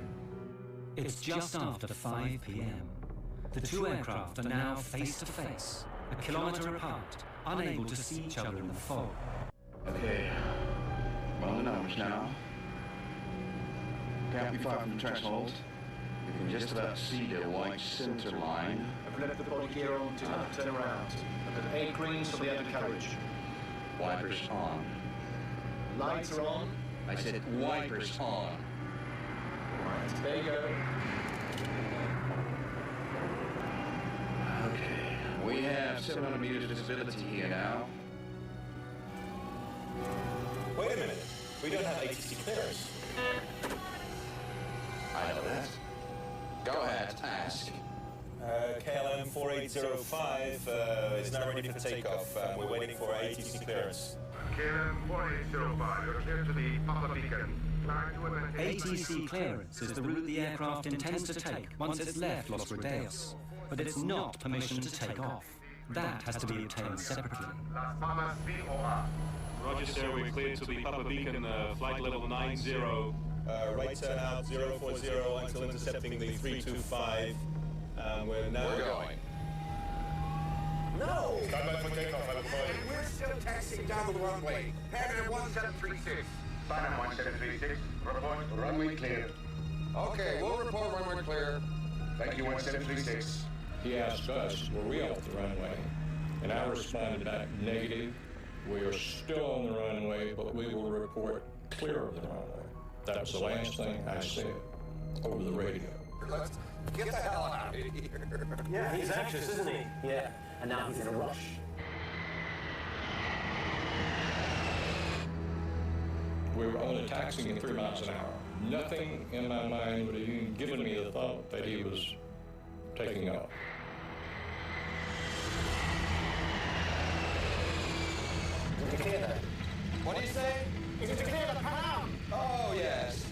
It's just after 5 p.m. The two aircraft are now face to face, a kilometer apart, unable to see each other in the fog. Okay, well, the numbers now. Can't be far from the threshold. You can just about see the white center line. I've left the body gear on to turn around. And then 8 greens for the undercarriage. Wipers on. Lights are on. I said wipers on. Alright, there you go. Okay, we have 700 meters visibility here now. Wait a minute. We don't have ATC clearance. I know that. Go ahead, ask. KLM 4805 is now ready for takeoff. We're waiting for ATC clearance. KLM 4805, you're clear to the Papa Beacon. ATC clearance is the route the aircraft intends to take once it's left Los Rodeos, but it's not permission to take off. That has to be obtained separately. Las Palmas VOR. Roger, sir. We're cleared to the Papa Beacon, flight level 90. Right turn out 040 until intercepting the 325. We're going. No! Stand by for takeoff, I will call you. We're still taxiing down the runway. Pan Am 1736. Pan Am 1736, report runway clear. Okay, we'll report runway clear. Thank you, 1736. He asked us, were we off the runway? And I responded back, negative. We are still on the runway, but we will report clear of the runway. That was the last thing I said over the radio. Let's get the hell out of here. Yeah, he's anxious, isn't he? Yeah, and now he's in a rush. We were only taxiing at 3 miles an hour. Nothing in my mind would have even given me the thought that he was taking off. Tequila. What do you say? It's a tequila, Pan Am. Oh, yes.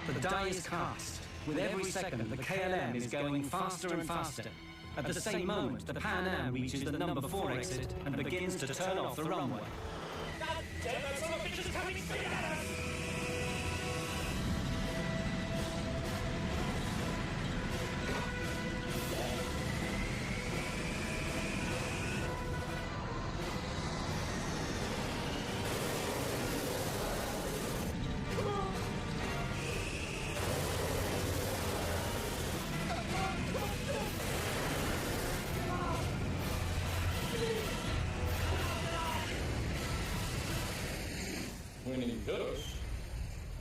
The die is cast. With every second, the KLM is going faster and faster. At the same moment, the Pan Am reaches the number 4 exit and begins to turn off the runway. God damn, that son of a bitch is coming straight at us! When he hit us,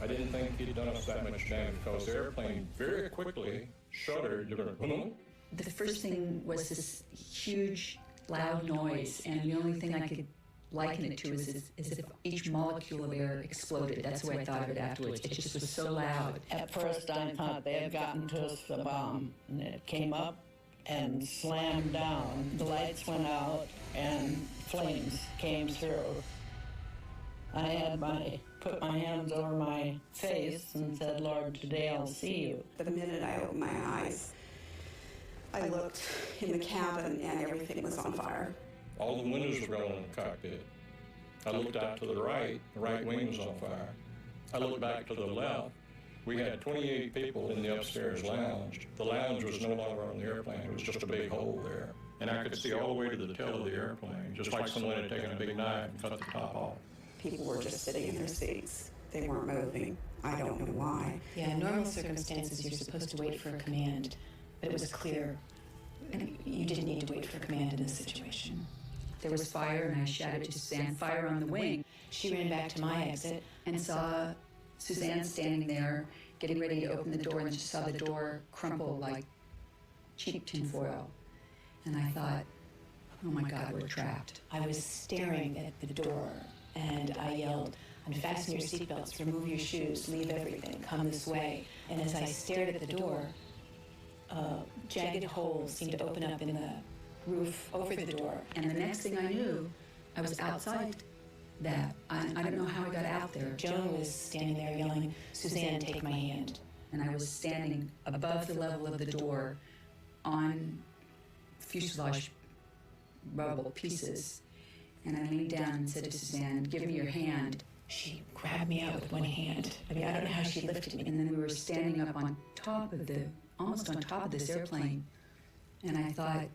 I didn't think he'd done us that much damage because the airplane very quickly shuddered. The first thing was this huge, loud noise, and the only thing I could liken it to is if each molecule of air exploded. That's the way I thought of it afterwards. It just was so loud. At first, I thought they had gotten to us the bomb, and it came up and slammed down. The lights went out, and flames came through. I had put my hands over my face and said, Lord, today I'll see you. The minute I opened my eyes, I looked in the cabin and everything was on fire. All the windows were going in the cockpit. I looked out to the right wing was on fire. I looked back to the left. We had 28 people in the upstairs lounge. The lounge was no longer on the airplane. It was just a big hole there. And I could see all the way to the tail of the airplane, just like someone had taken a big knife and cut the top off. People were just sitting in their seats. They weren't moving. I don't know why. Yeah, in normal circumstances, you're supposed to wait for a command, but it was clear, and you didn't need to wait for a command in this situation. There was fire, and I shouted to Suzanne, fire on the wing. She ran back to my exit and saw Suzanne standing there getting ready to open the door and just saw the door crumple like cheap tinfoil. And I thought, oh my God, we're trapped. I was staring at the door and I yelled, unfasten your seatbelts, remove your shoes, leave everything, come this way. And as I stared at the door, a jagged hole seemed to open up in the roof over the door. And the next thing I knew, I was outside that. I don't know how I got out there. Joan was standing there yelling, Suzanne, take my hand. And I was standing above the level of the door on fuselage rubble pieces. And I leaned down and said to Suzanne, give me your hand. She grabbed me out with one hand. I mean, I don't know how she lifted me. And then we were standing up on top of almost on top of this airplane. And I thought,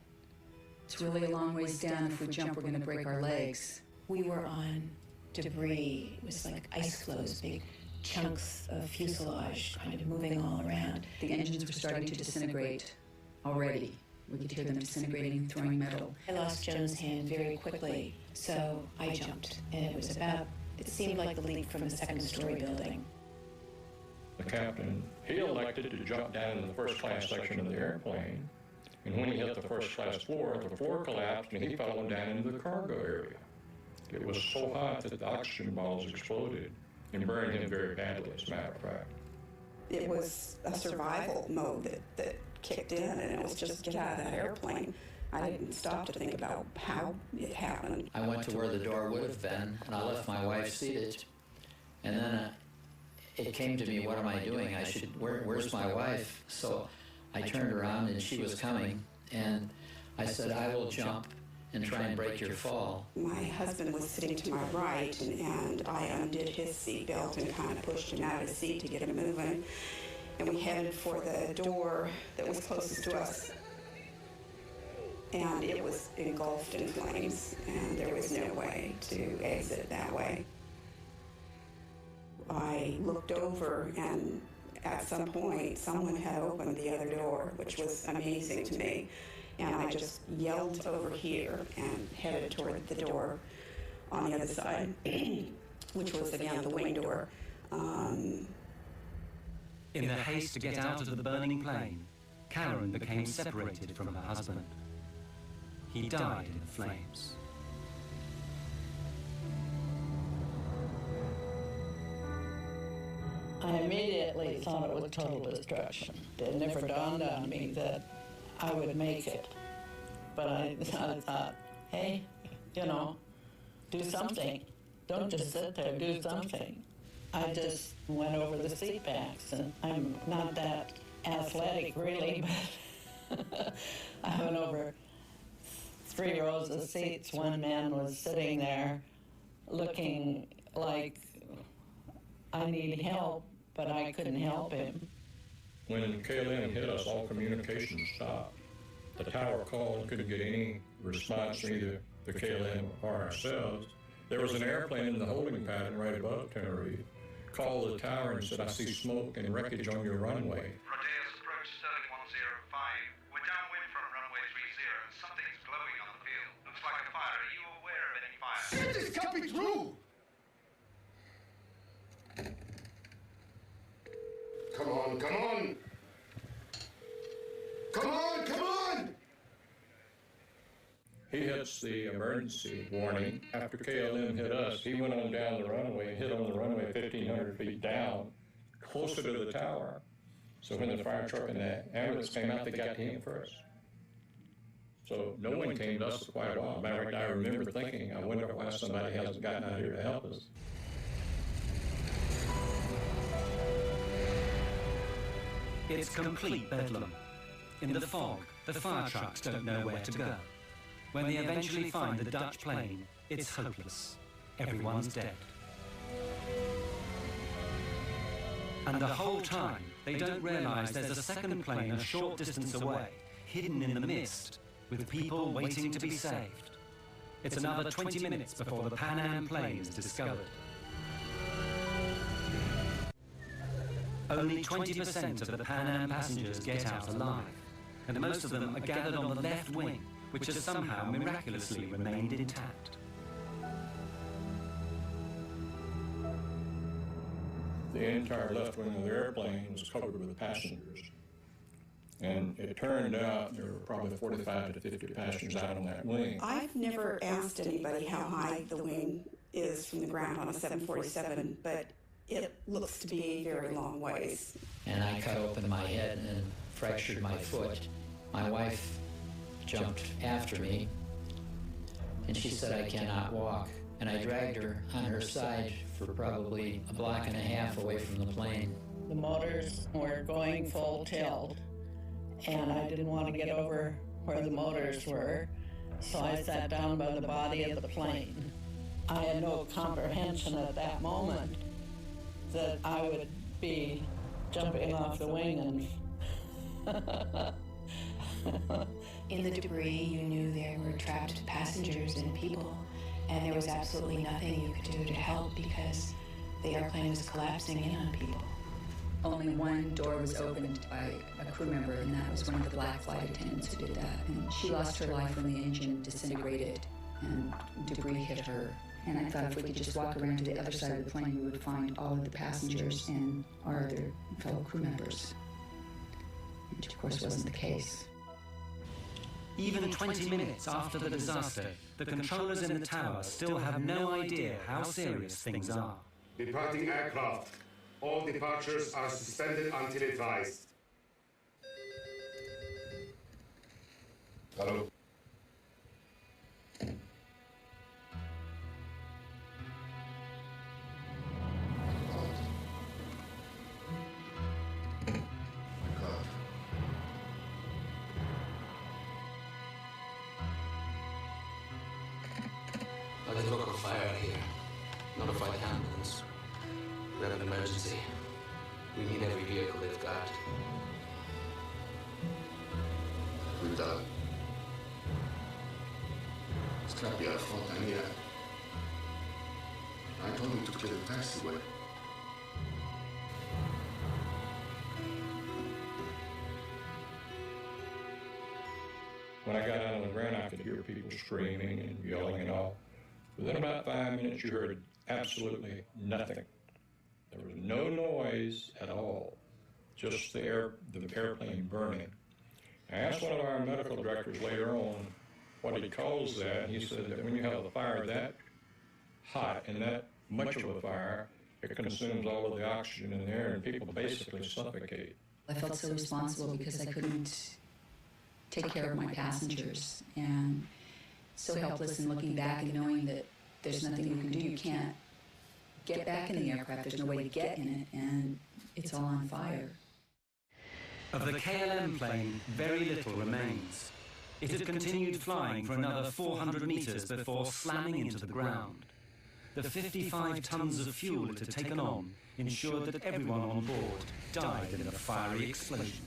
it's really a long ways down. If we jump, we're going to break our legs. We were on debris. It was like ice floes, big chunks of fuselage kind of moving all around. The engines were starting to disintegrate already. We could hear them disintegrating and throwing metal. I lost Joan's hand very quickly, so I jumped. And it seemed like the leap from a second-story building. The captain, he elected to jump down in the first-class section of the airplane. And when he hit the first-class floor, the floor collapsed and he fell down into the cargo area. It was so hot that the oxygen balls exploded and burned him very badly, as a matter of fact. It was a survival mode that kicked in, and it was just get out of that airplane. I didn't stop to think about how it happened. I went to where the door would have been, and I left my wife seated. And then it came to me, what am I doing? Where's my wife? So I turned around, and she was coming, and I said, I will jump and try and break your fall. My husband was sitting to my right, and I undid his seatbelt and kind of pushed him out of his seat to get him moving. And we headed for the door that was closest to us. And it was engulfed in flames, and there was no way to exit that way. I looked over, and at some point, someone had opened the other door, which was amazing to me. And I just yelled over here and headed toward the door on the other side, which was, again, the wing door. In the haste to get out of the burning plane, Karen became separated from her husband. He died in the flames. I immediately thought it was total destruction. It never dawned on me that I would make it. But I thought, hey, do something. Don't just sit there, do something. I just went over the seat backs, and I'm not that athletic really, but I went over 3 rows of seats. One man was sitting there looking like I need help, but I couldn't help him. When KLM hit us, all communication stopped. The tower called, couldn't get any response from either the KLM or ourselves. There was an airplane in the holding pattern right above Tenerife. Called the tower and said, I see smoke and wreckage on your runway. Rodeo's approach Sterling 105. We're downwind from runway 30 and something's glowing on the field. Looks like a fire. Are you aware of any fire? Shit is coming through! Come on, come on! Come on, come on! He hits the emergency warning. After KLM hit us, he went on down the runway, hit on the runway 1,500 feet down, closer to the tower. So when the fire truck and the ambulance came out, they got to him first. So no one came to us for quite a while. Matter of fact, I remember thinking, I wonder why somebody hasn't gotten out here to help us. It's complete bedlam. In the fog, the fire trucks don't know where to go. When they eventually find the Dutch plane, it's hopeless. Everyone's dead. And the whole time, they don't realize there's a second plane a short distance away, hidden in the mist, with people waiting to be saved. It's another 20 minutes before the Pan Am plane is discovered. Only 20% of the Pan Am passengers get out alive, and most of them are gathered on the left wing, which has somehow miraculously remained intact. The entire left wing of the airplane was covered with passengers. And it turned out there were probably 45 to 50 passengers out on that wing. I've never asked anybody how high the wing is from the ground on a 747, but it looks to be a very long ways. And I cut open my head and fractured my foot. My wife jumped after me, and she said I cannot walk. And I dragged her on her side for probably a block and a half away from the plane. The motors were going full tilt, and I didn't want to get over where the motors were, so I sat down by the body of the plane. I had no comprehension at that moment that I would be jumping off the wing and In the debris, you knew there were trapped passengers and people, and there was absolutely nothing you could do to help because the airplane was collapsing in on people. Only one door was opened by a crew member, and that was one of the black flight attendants who did that. And she lost her life when the engine disintegrated and debris hit her. And I thought if we could just walk around to the other side of the plane, we would find all of the passengers and our other fellow crew members, which of course wasn't the case. Even 20 minutes after the disaster, the controllers in the tower still have no idea how serious things are. Departing aircraft. All departures are suspended until advised. Hello. There's a local fire out here. Notify the ambulance. We have an emergency. We need every vehicle they've got. We're done. This can't be our fault, Anya. I told him to clear the taxiway. When I got out on the ground, I could hear people screaming and yelling and all. Within about 5 minutes, you heard absolutely nothing. There was no noise at all, just the airplane burning. I asked one of our medical directors later on what he calls that, and he said that when you have a fire that hot and that much of a fire, it consumes all of the oxygen in the air, and people basically suffocate. I felt so responsible because I couldn't take care of my passengers, and so helpless in looking back and knowing that there's nothing you can do. You can't get back in the aircraft. There's no way to get in it, and it's all on fire. Of the KLM plane, very little remains. It had continued flying for another 400 meters before slamming into the ground. The 55 tons of fuel it had taken on ensured that everyone on board died in a fiery explosion.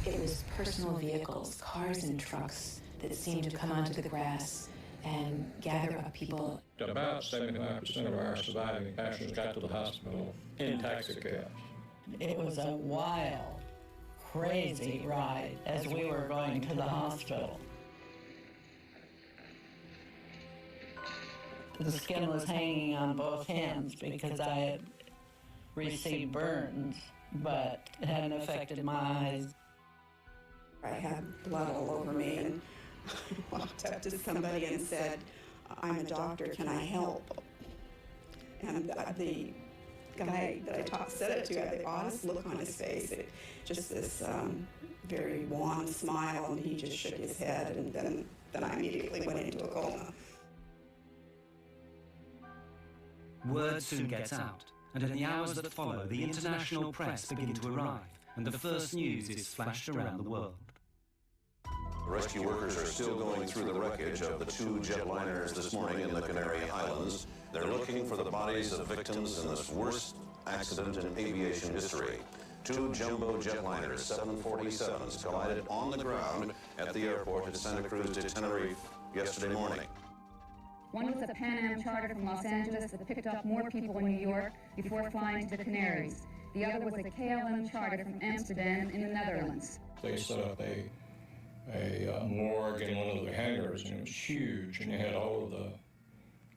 It was personal vehicles, cars and trucks that seemed to come onto the grass and gather up people. About 75% of our surviving passengers got to the hospital in taxicabs. it was a wild, crazy ride as we were going to the hospital. The skin was hanging on both hands because I had received burns, but it hadn't affected my eyes. I had blood all over me and walked up to somebody and said, "I'm a doctor, can I help?" And the guy that I said it to had the oddest look on his face, just this very wan smile, and he just shook his head, and then I immediately went into a coma. Word soon gets out, and in the hours that follow, the international press begin to arrive, and the first news is flashed around the world. The rescue workers are still going through the wreckage of the two jetliners this morning in the Canary Islands. They're looking for the bodies of victims in this worst accident in aviation history. Two jumbo jetliners, 747s, collided on the ground at the airport at Santa Cruz de Tenerife yesterday morning. One was a Pan Am charter from Los Angeles that picked up more people in New York before flying to the Canaries. The other was a KLM charter from Amsterdam in the Netherlands. They set up a morgue in one of the hangars, and it was huge, and they had all of the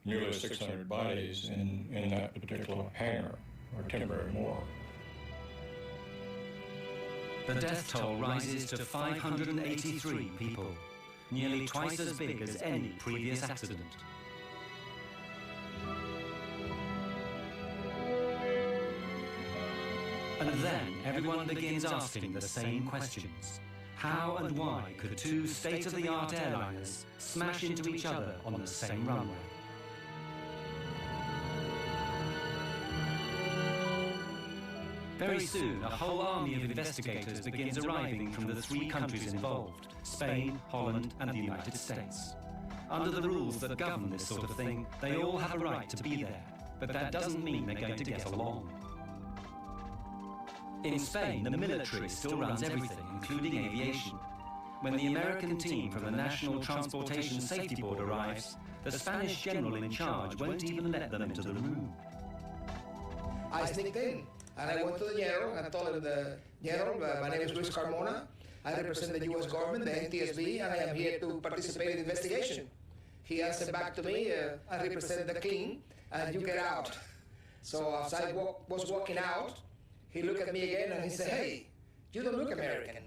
nearly 600 bodies in that particular hangar. or temporary morgue. The death toll rises to 583 people, nearly twice as big as any previous accident. And then everyone begins asking the same questions. How and why could two state-of-the-art airliners smash into each other on the same runway? Very soon, a whole army of investigators begins arriving from the three countries involved, Spain, Holland, and the United States. Under the rules that govern this sort of thing, they all have a right to be there, but that doesn't mean they're going to get along. In Spain, the military still runs everything, including aviation. When the American team from the National Transportation Safety Board arrives, the Spanish general in charge won't even let them into the room. I sneaked in, and I went to the general and told him, the general, my name is Luis Carmona, I represent the U.S. government, the NTSB, and I am here to participate in the investigation. He answered back to me, I represent the king, and you get out. So as I was walking out, he looked at me again and he said, hey, you don't look American.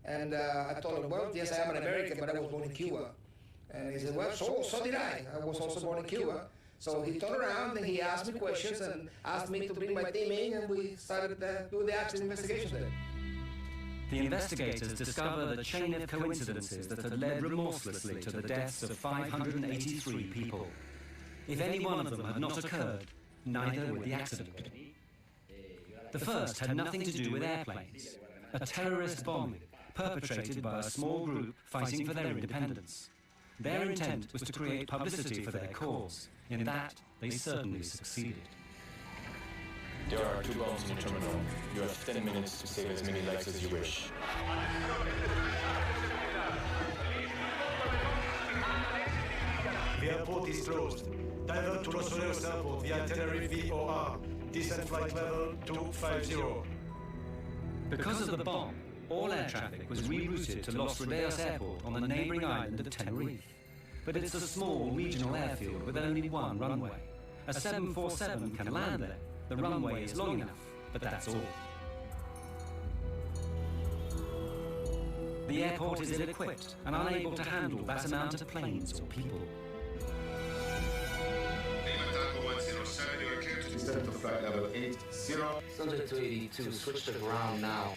And I told him, well, yes, I am an American, but I was born in Cuba. And he said, well, so did I. I was also born in Cuba. So he turned around and he asked me questions and asked me to bring my team in, and we started doing the accident investigation there. The investigators discover the chain of coincidences that had led remorselessly to the deaths of 583 people. If any one of them had not occurred, neither would the accident. The first had nothing to do with airplanes, a terrorist bombing perpetrated by a small group fighting for their independence. Their intent was to create publicity for their cause. In that, they certainly succeeded. There are 2 bombs in the terminal. You have 10 minutes to save as many lives as you wish. The airport is closed. Divert to Los Oleos Airport via Tenerife VOR. Descent flight level 250. Because of the bomb, all air traffic was rerouted to Los Rodeos Airport on the neighboring island of Tenerife. But it's a small regional airfield with only one runway. A 747 can land there. The runway is long enough, but that's all. The airport is ill-equipped and unable to handle that amount of planes or people. Descent to flight level 80. Subject to 82, switch to ground now.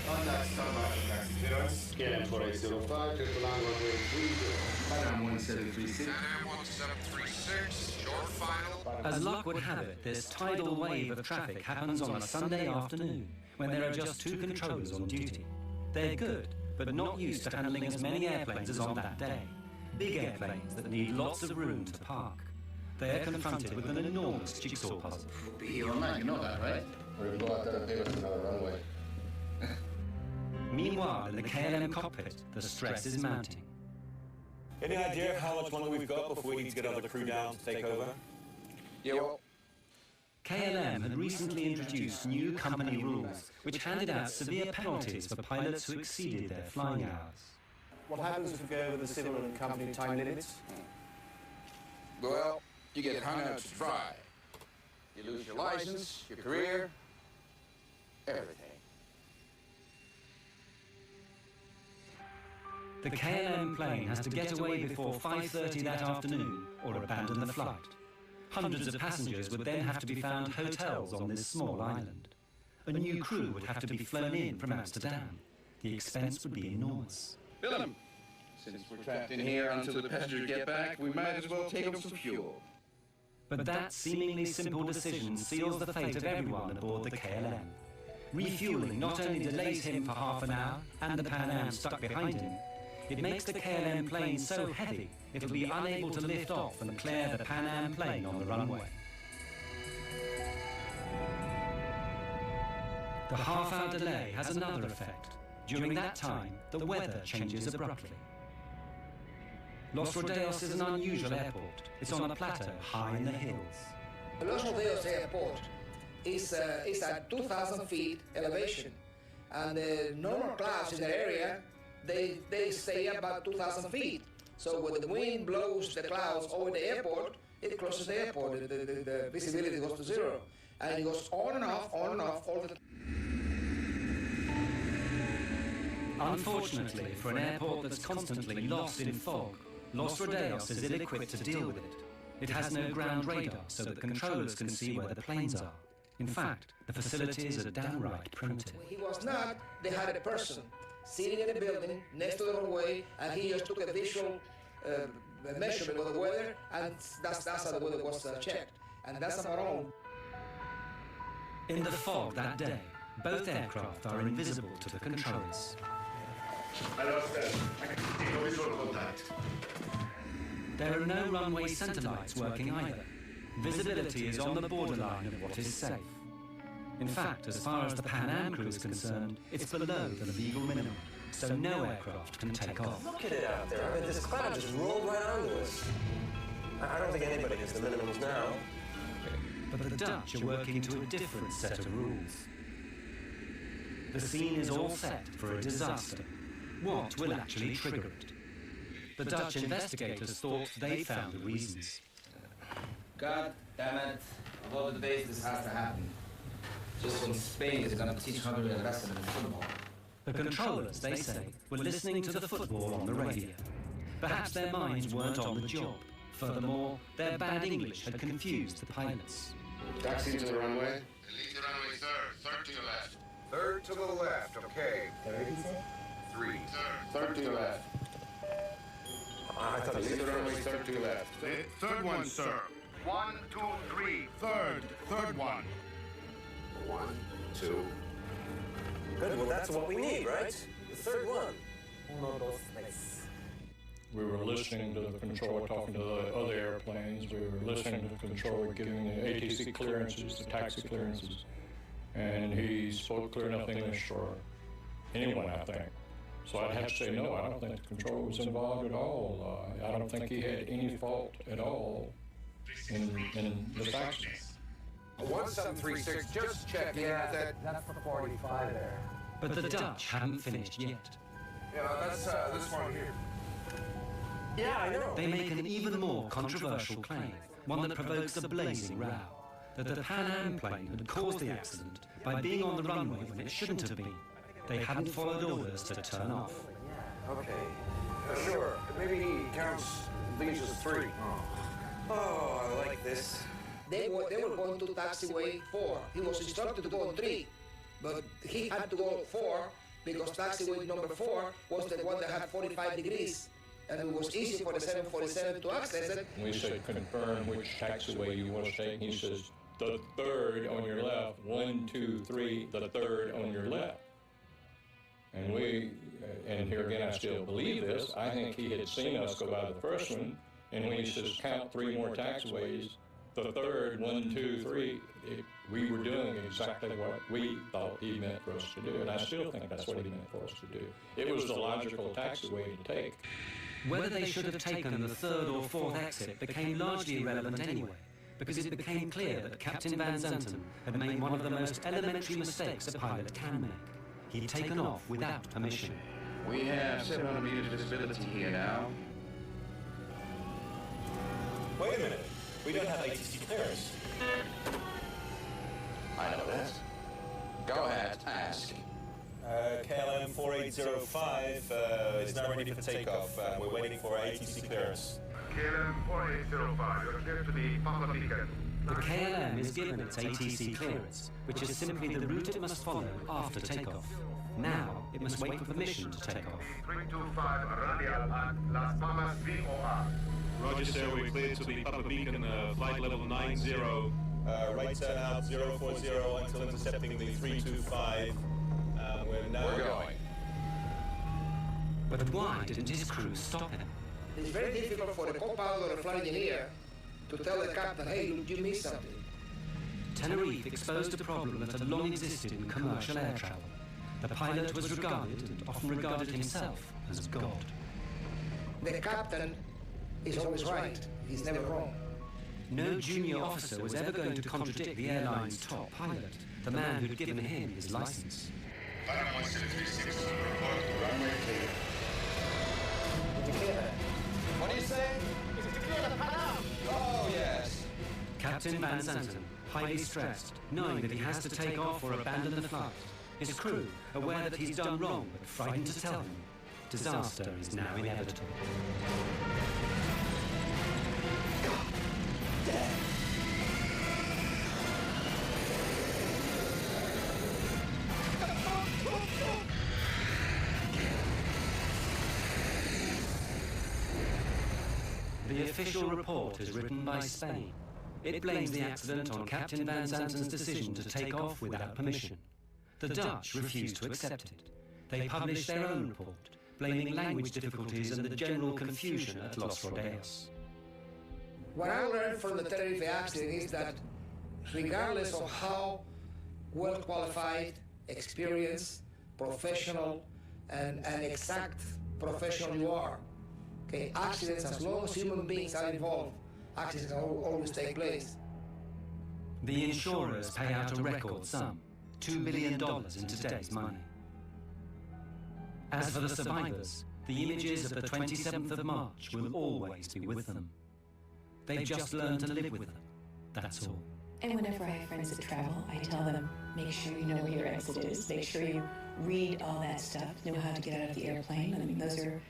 Contact standby for taxi clearance. KLM 4805, clear to land runway 30. Panam 1736. Panam 1736, your final. As luck would have it, this tidal wave of traffic happens on a Sunday afternoon, when there are just 2 controllers on duty. They're good, but not used to handling as many airplanes as on that day. Big airplanes that need lots of room to park. They are confronted with an enormous jigsaw puzzle. We'll be here all night, you know that, right? We'll go out there and give us another runway. Meanwhile, in the KLM cockpit, the stress is mounting. Any idea of how much longer we've got before we need to get other crew down to take over? Yeah, well, KLM had recently introduced new company rules which handed out severe penalties for pilots who exceeded their flying hours. What happens if we go over the civil and company time limits? Well, you get hung out to dry. You lose your license, your career, everything. The KLM plane has to get away before 5:30 that afternoon or abandon the flight. Hundreds of passengers would then have to be found hotels on this small island. A new crew would have to be flown in from Amsterdam. The expense would be enormous. Willem, since we're trapped in here until the passengers get back, we might as well take up some fuel. But that seemingly simple decision seals the fate of everyone aboard the KLM. Refueling not only delays him for half an hour and the Pan Am stuck behind him, it makes the KLM plane so heavy it'll be unable to lift off and clear the Pan Am plane on the runway. The half-hour delay has another effect. During that time, the weather changes abruptly. Los Rodeos is an unusual airport. It's on a plateau high in the hills. Los Rodeos Airport is at 2,000 feet elevation, and the normal clouds in the area, they stay about 2,000 feet. So when the wind blows the clouds over the airport, it closes the airport. The visibility goes to zero. And it goes on and off all the time. Unfortunately, for an airport that's constantly lost in fog, Los Rodeos is ill-equipped to deal with it. It has no ground radar, so that controllers can see where the planes are. In fact, the facilities are downright primitive. He was not, they had a person sitting in a building next to the runway, and he just took a visual measurement of the weather, and that's how the weather was checked. And that's about all. In the fog that day, both aircraft are invisible to the controllers. I lost that. I can see no visual contact. There are no runway center lights working either. Visibility is on the borderline of what is safe. In fact, as far as the Pan Am crew is concerned, it's below the legal minimum, so no aircraft can take off. Look at it out there. I mean, this cloud just rolled right onto us. I don't think anybody hits the minimums now. But the Dutch are working to a different set of rules. The scene is all set for a disaster. What will actually trigger it? The Dutch investigators thought they found the reasons. God damn it. Of all the days this has to happen. Just when Spain is going to teach Hungary a lesson in football. The controllers, they say, were listening to the football on the radio. Perhaps their minds weren't on the job. Furthermore, their bad English had confused the pilots. Taxi to the runway. Lead the runway third to your left. Third to the left, okay. Third, he said? 3. Third to your left. I thought Lead the runway third to your left. Third one, sir. 1, 2, 3. Third one. 1, 2. Good, well that's what we need, right? The third one. Uno, dos, tres. We were listening to the controller talking to the other airplanes. We were listening to the controller giving the ATC clearances, the taxi clearances. And he spoke clear enough English for anyone, I think. So I'd have to say no, I don't think the controller was involved at all. I don't think he had any fault at all in the taxi. 1736, just check that. That's the 45 there. But the Dutch hadn't finished yet. Yeah, that's this one here. Yeah, I know. They make an even more controversial claim, one that provokes a blazing row, that the Pan Am plane had caused the accident by being on the runway when it shouldn't have been. They hadn't followed orders to turn off. Okay. Sure. Maybe he counts these as 3. Oh, I like this. They were going to taxiway 4. He was instructed to go on 3, but he had to go 4 because taxiway number 4 was the one that had 45 degrees. And it was easy for the 747 to access it. We said, confirm which taxiway you want to take. He says, the third on your left, 1, 2, 3, the third on your left. And here again, I still believe this. I think he had seen us go by the first one, and when he says count 3 more taxiways, the third, 1, 2, 3, we were doing exactly what we thought he meant for us to do, and I still think that's what he meant for us to do. It was the logical taxiway to take. Whether they should have taken the 3rd or 4th exit became largely irrelevant anyway, because it became clear that Captain Van Zanten had made one of the most elementary mistakes a pilot can make. He'd taken off without permission. We have 700 meters visibility here now. Wait a minute. We don't have ATC clearance. I know that. Go ahead, ask. KLM 4805 is now ready for takeoff. We're waiting for ATC clearance. KLM 4805, you're clear to the Papa Beacon. The KLM is given its ATC clearance, which is simply the route it must follow after takeoff. Now, it must wait for permission to take off. 325 radial at Las Palmas VOR. Roger, sir. We're cleared to the Papa Beacon, flight level 90. Right turn out 040 until intercepting the 325. We're going. But why didn't his crew stop him? It's very difficult for the co-pilot or the flight engineer to tell the captain, hey, look, you missed something. Tenerife exposed a problem that had long existed in commercial air travel. The pilot was regarded, and often regarded himself, as God. The captain is always right. He's never wrong. No junior officer was ever going to contradict the airline's top pilot, the man who'd given him his license. Panam 1736, report runway clear. Did you clear that? What do you say? It's to clear the Pan Am. Oh, yeah. Captain Van Zanten, highly stressed, knowing that he has to take off or abandon the flight. His crew, aware that he's done wrong but frightened to tell him. Disaster is now inevitable. The official report is written by Spain. It blames the accident on Captain Van Zanten's decision to take off without permission. The Dutch refuse to accept it. They publish their own report, blaming language difficulties and the general confusion at Los Rodeos. What I learned from the Tenerife accident is that regardless of how well qualified, experienced, professional, and exact professional you are, okay, accidents, as long as human beings are involved, accidents always take place. The insurers pay out a record sum, $2 billion in today's money. As for the survivors, the images of the 27th of March will always be with them. They've just learned to live with them, that's all. And whenever I have friends that travel, I tell them, make sure you know where your exit is, make sure you read all that stuff, know how to get out of the airplane. I mean, those are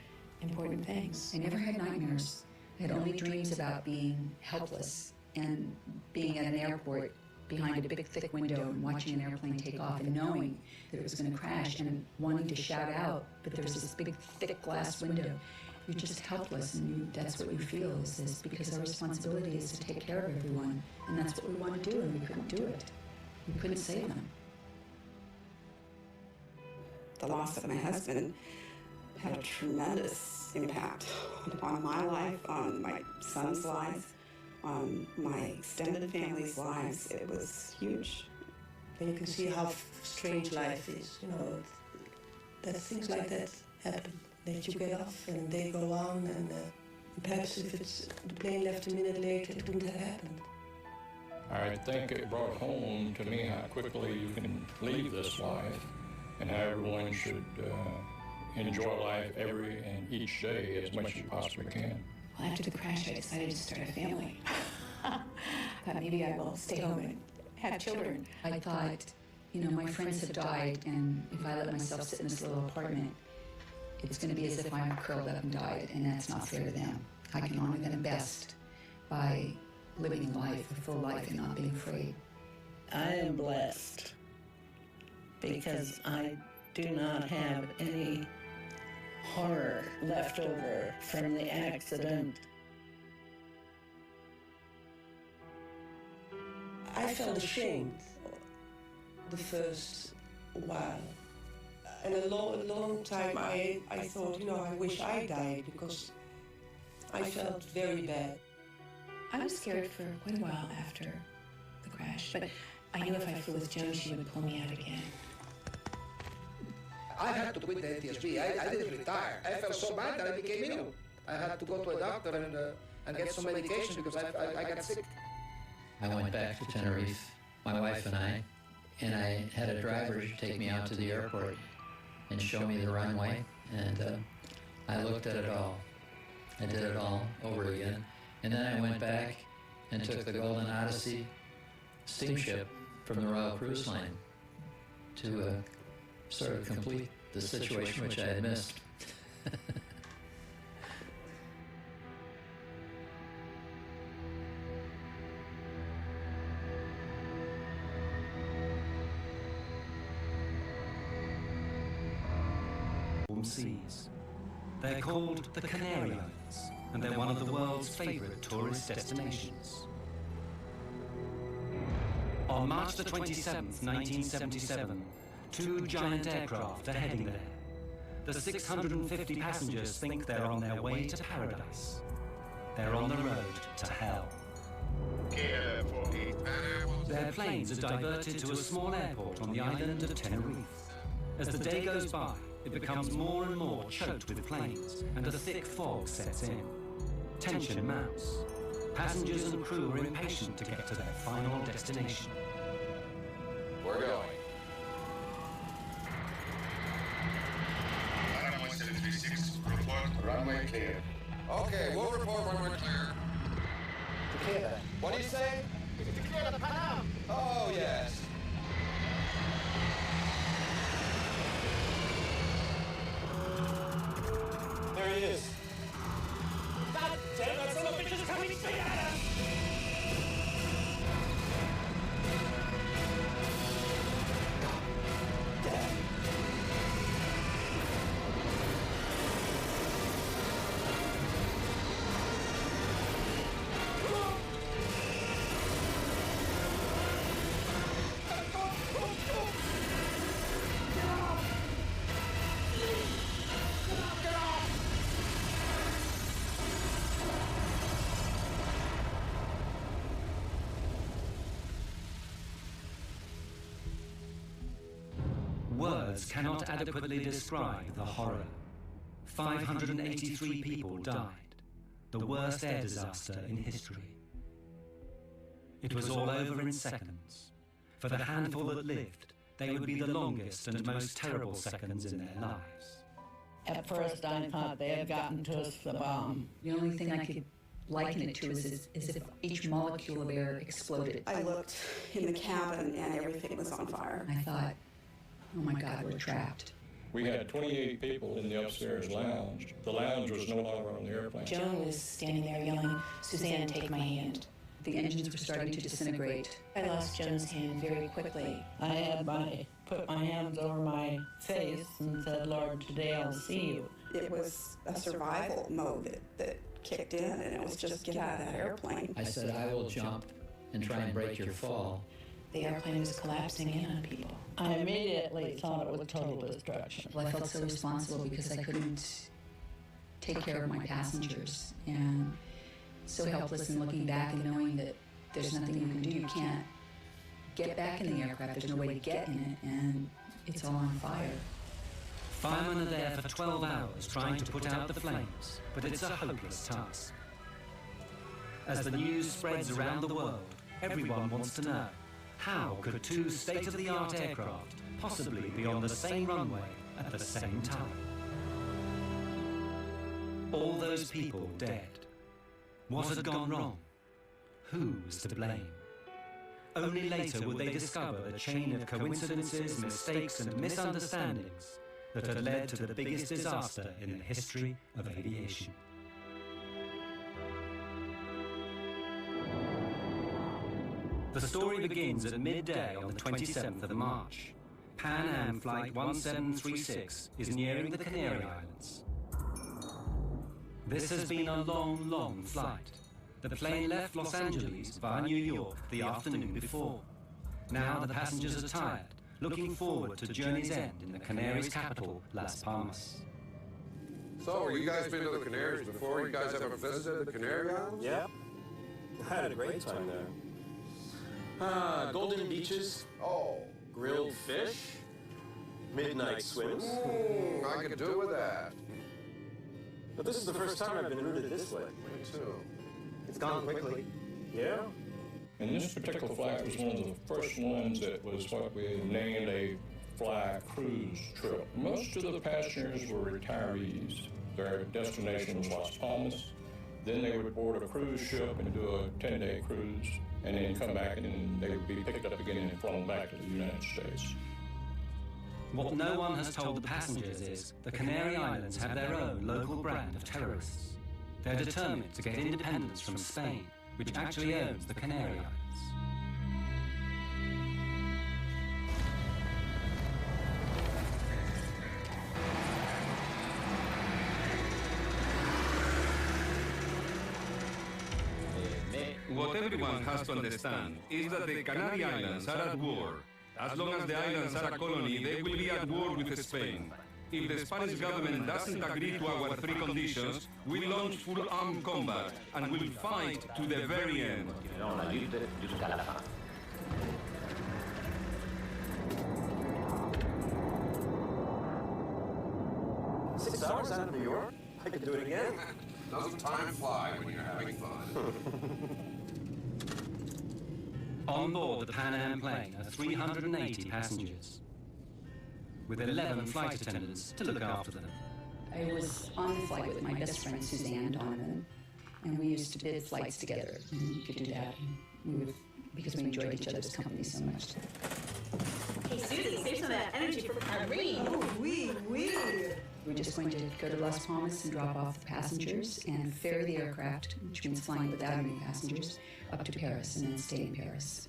important things. I never had nightmares. I had only dreams about being helpless and being at an airport behind a big, thick window and watching an airplane take off and knowing that it was going to crash and wanting to shout out, but there was this big, thick glass window. You're just helpless, and that's what you feel is this, because our responsibility is to take care of everyone, and that's what we want to do, and we couldn't do it. We couldn't save them. The loss of my husband had a tremendous impact on my life, on my son's life, on my extended family's lives. It was huge. And you can see how strange life is, you know, that things like that happen, that you get off and they go on, and perhaps if the plane left a minute later, it wouldn't have happened. I think it brought home to me how quickly you can leave this life and how everyone should enjoy life every and each day as much as you possibly can. Well, after the crash, I decided to start a family. Thought maybe I will stay home and have children. I thought, you know, my friends have died, and if I let myself sit in this little apartment, it's going to be as if I'm curled up and died, and that's not fair to them. I can honor them best by living life, a full life, and not being afraid. I am blessed because I do not have any horror left over from the accident. I felt ashamed the first while. And a long time I thought, you know, I wish I died, because I felt very bad. I was scared for quite a while after the crash, but I knew if I flew with Joan, she would pull me out again. I had to quit the NTSB. I didn't retire. I felt so bad that I became ill. I had to go to a doctor and get some medication because I got sick. I went back to Tenerife, my wife and I had a driver take me out to the airport and show me the runway, and I looked at it all. I did it all over again. And then I went back and took the Golden Odyssey steamship from the Royal Cruise Line to sort of complete the situation which I had missed. Seas. They're called the Canary Islands, and they're one of the world's favorite tourist destinations. On March the 27th, 1977, two giant aircraft are heading there. The 650 passengers think they're on their way to paradise. They're on the road to hell. Their planes are diverted to a small airport on the island of Tenerife. As the day goes by, it becomes more and more choked with planes, and a thick fog sets in. Tension mounts. Passengers and crew are impatient to get to their final destination. We're going. Runway 736, report runway clear. Okay, we'll report when we're clear. What do you say? Yeah, the Pan Am. Oh, yes. There he is. God damn, that son of a bitch is coming straight at us! Words cannot adequately describe the horror. 583 people died, the worst air disaster in history. It was all over in seconds. For the handful that lived, they would be the longest and most terrible seconds in their lives. At first I thought they had gotten to us the bomb. The only thing I could liken it to is if each molecule of air exploded. I looked in the cabin and everything was on fire. I thought, oh my God, we're trapped. We had 28 people in the upstairs lounge. The lounge was no longer on the airplane. Joan was standing there yelling, "Suzanne, take my hand." The engines were starting to disintegrate. I lost Joan's hand very quickly. I had put my hands over my face and said, "Lord, today I'll see you." It was a survival mode that kicked in, and it was just get out of that airplane. I said, "I will jump and try and break your fall." The airplane was collapsing in on people. I immediately thought it was total destruction. Well, I felt so responsible because I couldn't take care of my passengers, and so helpless in looking back and knowing that there's nothing you can do. You can't get back in the aircraft. There's no way to get in it, and it's all on fire. Firemen are there for 12 hours trying to put out the flames, but it's a hopeless task. As the news spreads around the world, everyone wants to know, how could two state-of-the-art aircraft possibly be on the same runway at the same time? All those people dead. What had gone wrong? Who was to blame? Only later would they discover the chain of coincidences, mistakes, and misunderstandings that had led to the biggest disaster in the history of aviation. The story begins at midday on the 27th of March. Pan Am Flight 1736 is nearing the Canary Islands. This has been a long, long flight. The plane left Los Angeles via New York the afternoon before. Now the passengers are tired, looking forward to journey's end in the Canaries' capital, Las Palmas. So, you guys been to the Canaries before? You guys ever visited the Canary Islands? Yeah. I had a great time there. Golden beaches. Oh. Grilled fish. Midnight swims. I could do with that. But this is the first time I've been routed this way. Me too. It's gone quickly. Yeah? And this particular flight was one of the first ones that was what we named a fly cruise trip. Most of the passengers were retirees. Their destination was Las Palmas. Then they would board a cruise ship and do a 10-day cruise, and then come back and they would be picked up again and flown back to the United States. What no one has told the passengers is the Canary Islands have their own local brand of terrorists. They're determined to get independence from Spain, which actually owns the Canary Islands. What everyone has to understand is that the Canary Islands are at war. As long as the islands are a colony, they will be at war with Spain. If the Spanish government doesn't agree to our three conditions, we launch full armed combat and will fight to the very end. 6 hours out of New York? I could do it again. Doesn't time fly when you're having fun? On board the Pan Am plane are 380 passengers, with 11 flight attendants to look after them. I was on the flight with my best friend, Suzanne Donovan, and we used to bid flights together. And you could do that. We would because we enjoyed each other's company so much. Hey, Susie, save some of that energy for Irene. Oh, oui. We're just going to go to Las Palmas and drop off the passengers and ferry the aircraft, which means flying without any passengers, up to Paris and then stay in Paris.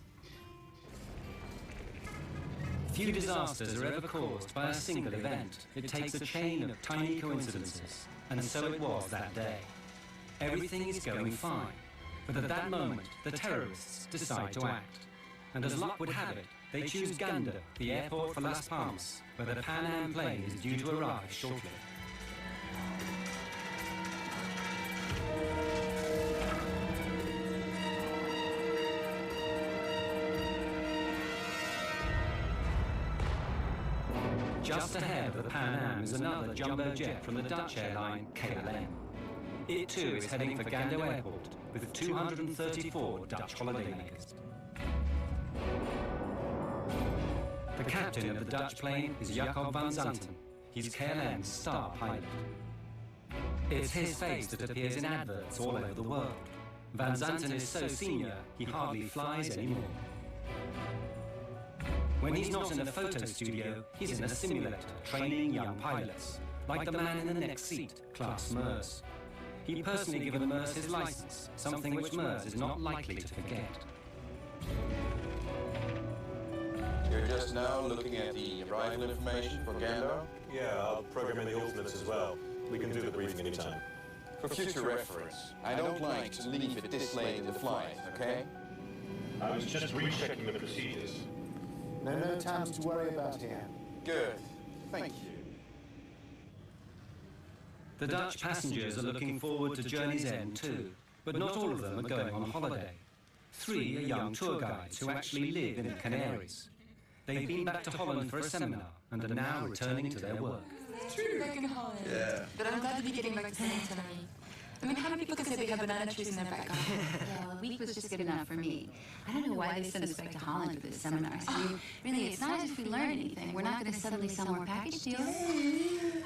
Few disasters are ever caused by a single event. It takes a chain of tiny coincidences, and so it was that day. Everything is going fine, but at that moment, the terrorists decide to act. And as luck would have it, they choose Gander, the airport for Las Palmas, where the Pan Am plane is due to arrive shortly. Just ahead of the Pan Am is another jumbo jet from the Dutch airline KLM. It too is heading for Gander Airport with 234 Dutch holidaymakers. The captain of the Dutch plane is Jacob van Zanten. He's KLM's star pilot. It's his face that appears in adverts all over the world. Van Zanten is so senior, he hardly flies anymore. When he's not in a photo studio, he's in a simulator, training young pilots, like the man in the next seat, Klaas Meurs. He personally given Meurs his license, something which Meurs is not likely to forget. You're just now looking at the arrival information for Gander? Yeah, I'll program in the alternates as well. We can do the briefing anytime. For future reference, I don't like to leave it this late in the flight, okay? I was just rechecking the procedures. No time to worry about here. Good. Thank you. The Dutch passengers are looking forward to journey's end too, but not all of them are going on holiday. 3 are young tour guides who actually live in the Canaries. They've been back to Holland for a seminar and are now returning to their work. It's true, back in Holland. Yeah. But I'm glad to be getting back to San Antonio. I mean, how many people can say they have banana trees in their back garden? Yeah, well, a week was just good enough for me. I don't know why they sent us back to Holland for this seminar. I mean, really, it's not as if we learn anything. We're not going to suddenly sell more package deals.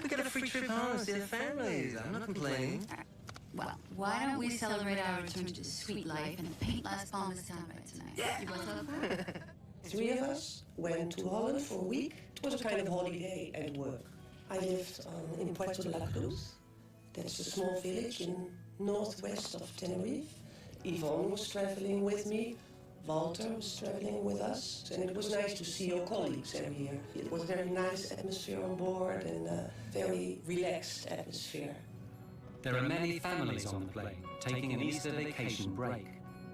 We got a free trip home to see the families. I'm not complaining. Well, why don't we celebrate our return to the sweet life and paint Las Palmas town red tonight? Yeah. You both up for it? 3 of us went to Holland for a week. It was a kind of holiday and work. I lived in Puerto de la Cruz. That's a small village in northwest of Tenerife. Yvonne was traveling with me. Walter was traveling with us. And it was nice to see your colleagues every year. It was a very nice atmosphere on board and a very relaxed atmosphere. There are many families on the plane taking an Easter vacation break.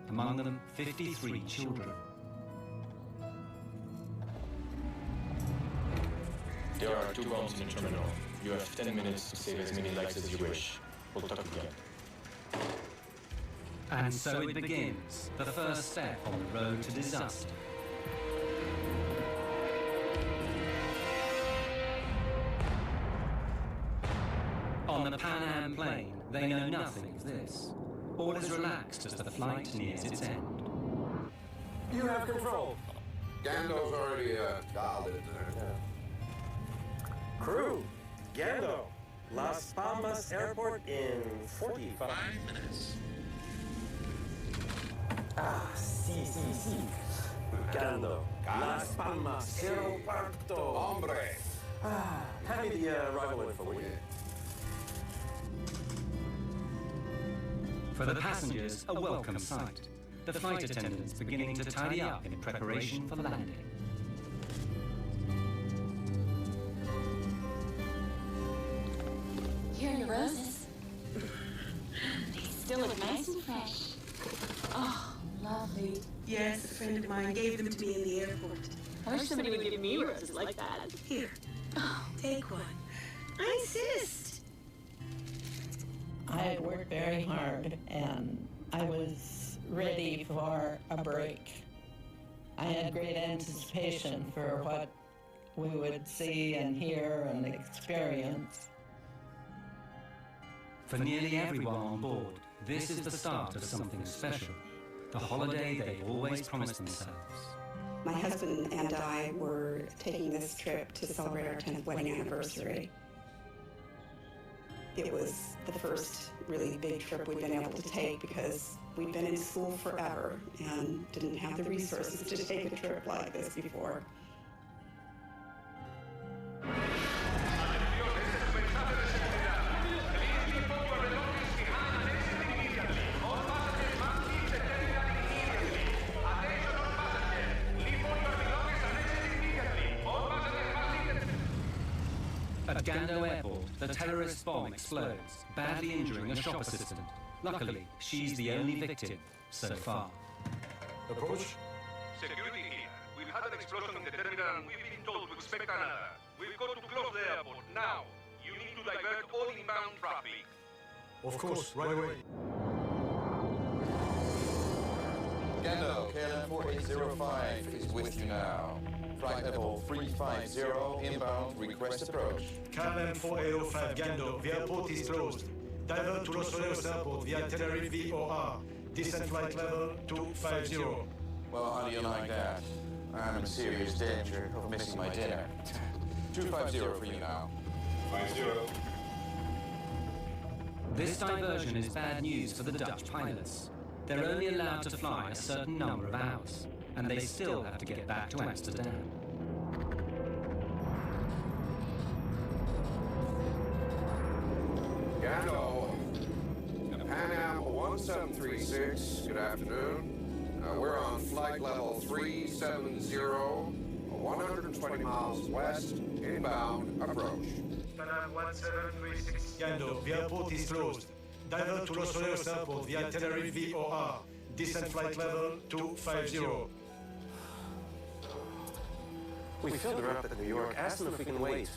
Among them, 53 children. There are 2 bombs in the terminal. You have 10 minutes to save as many lives as you wish. We'll talk again. And so it begins, the first step on the road to disaster. On the Pan Am plane, they know nothing of this. All is relaxed as the flight nears its end. You have control. Gando's already dialed it there. Crew, Gando, Las Palmas Airport in 45 minutes. Sí. Gando, Las Palmas Aeropuerto. Hombre. Hand me the arrival info, will you? For the passengers, a welcome sight. The flight attendants beginning to tidy up in preparation for landing. Here are your roses. They still look nice and fresh. Oh, lovely. Yes, a friend of mine gave them to me in the airport. I wish somebody would give me roses like that. Here, take one. I insist. I had worked very hard, and I was ready for a break. I had great anticipation for what we would see and hear and experience. For nearly everyone on board, this is the start of something special. The holiday they always promised themselves. My husband and I were taking this trip to celebrate our 10th wedding anniversary. It was the first really big trip we've been able to take because we'd been in school forever and didn't have the resources to take a trip like this before. At Gando Airport, the terrorist bomb explodes, badly injuring a shop assistant. Luckily, she's the only victim so far. Approach. Security here. We've had an explosion in the terminal and we've been told to expect another. We've got to close the airport now. You need to divert all inbound traffic. Of course, right away. Gando, KLM 4805 is with you now. Flight level 350, inbound, request approach. KLM 4805 Gando, the airport is closed. Divert to Los Rodeos Airport via Tenerife VOR. Descent flight level 250. Well, how do you like that? I'm in serious danger of missing my dinner. 250 for you now. 50. This diversion is bad news for the Dutch pilots. They're only allowed to fly a certain number of hours, and they still have to get back to Amsterdam. Gando, Pan Am 1736, good afternoon. We're on flight level 370, 120 miles west, inbound, approach. Pan Am 1736 Gando, the airport is closed. Divert to Los Rodeos Airport via Tenerife VOR. Descent flight level 250. We filled her up at New York. Ask them if we can wait.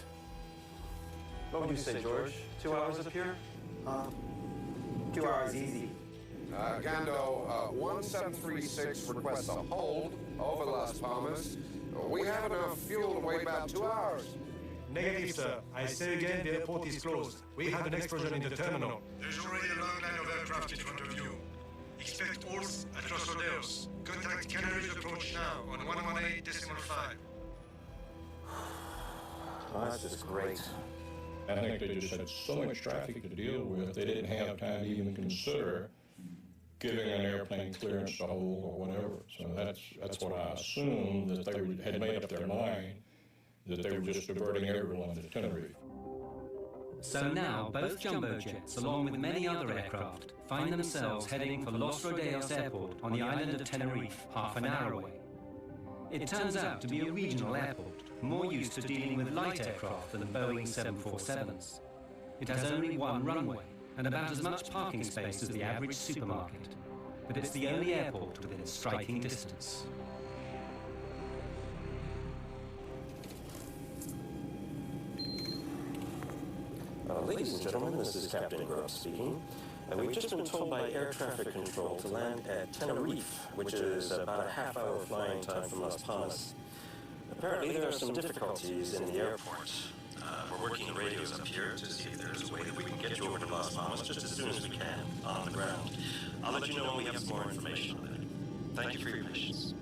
What would you say, George? 2 hours up here? 2 hours easy. Gando, 1736 requests a hold over Las Palmas. We have enough fuel to wait about 2 hours. Negative, sir. I say again, the airport is closed. We had an explosion in the terminal. There's already a long line of aircraft in front of you. Expect halts at Los Rodeos. Contact Canary's approach now on 118.5. Oh, that's just great. I think they just had so much traffic to deal with, they didn't have time to even consider giving an airplane clearance to hold or whatever. So that's what I assumed, that they had made up their mind, that they were just diverting everyone to Tenerife. So now, both jumbo jets, along with many other aircraft, find themselves heading for Los Rodeos Airport on the island of Tenerife, half an hour away. It turns out to be a regional airport, more used to dealing with light aircraft than the Boeing 747s. It has only one runway, and about as much parking space as the average supermarket. But it's the only airport within striking distance. Ladies and gentlemen, this is Captain Grubb speaking. We've just been told by air traffic control to land at Tenerife, which is about a half-hour flying time from Las Palmas. Apparently there are some difficulties in the airport. We're working the radios up here to see if there's a way that we can get you over to Las Palmas just as soon as we can, on the ground. I'll let you know when we have some more information on that. Thank you for your patience.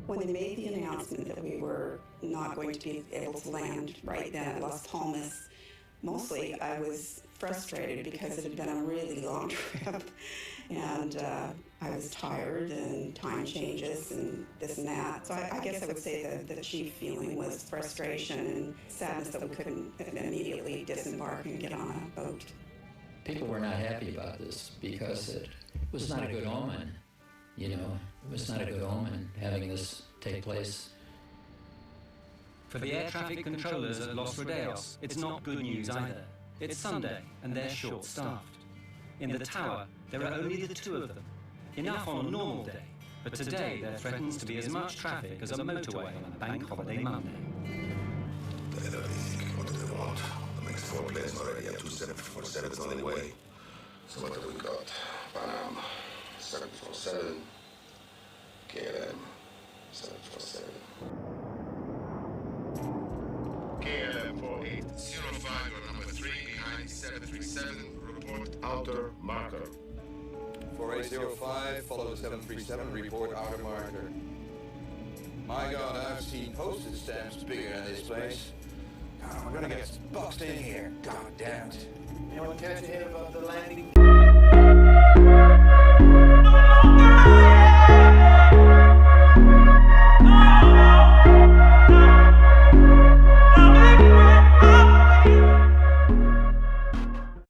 When they made the announcement that we were not going to be able to land right then at Las Palmas, mostly I was frustrated because it had been a really long trip, and I was tired, and time changes and this and that. So I guess I would say the chief feeling was frustration and sadness that we couldn't immediately disembark and get on a boat. People were not happy about this because it was not a good omen. You know, it was not a good omen having this take place. For the air traffic controllers at Los Rodeos, it's not good news either. It's Sunday, and they're short-staffed. In the tower, there are only the two of them. Enough on a normal day, but today there threatens to be as much traffic as a motorway on a bank holiday Monday. They think, what do they want? The next 4 planes already have 2 747s on the way. So what have we got? Pan Am 747, KLM 747. KLM 4805, or number 3, behind 737, report outer marker. 4805, follow the 737, report outer marker. My God, I've seen postage stamps bigger than this place. God, we're gonna get boxed in here. God damn it. Anyone care to hear about the landing?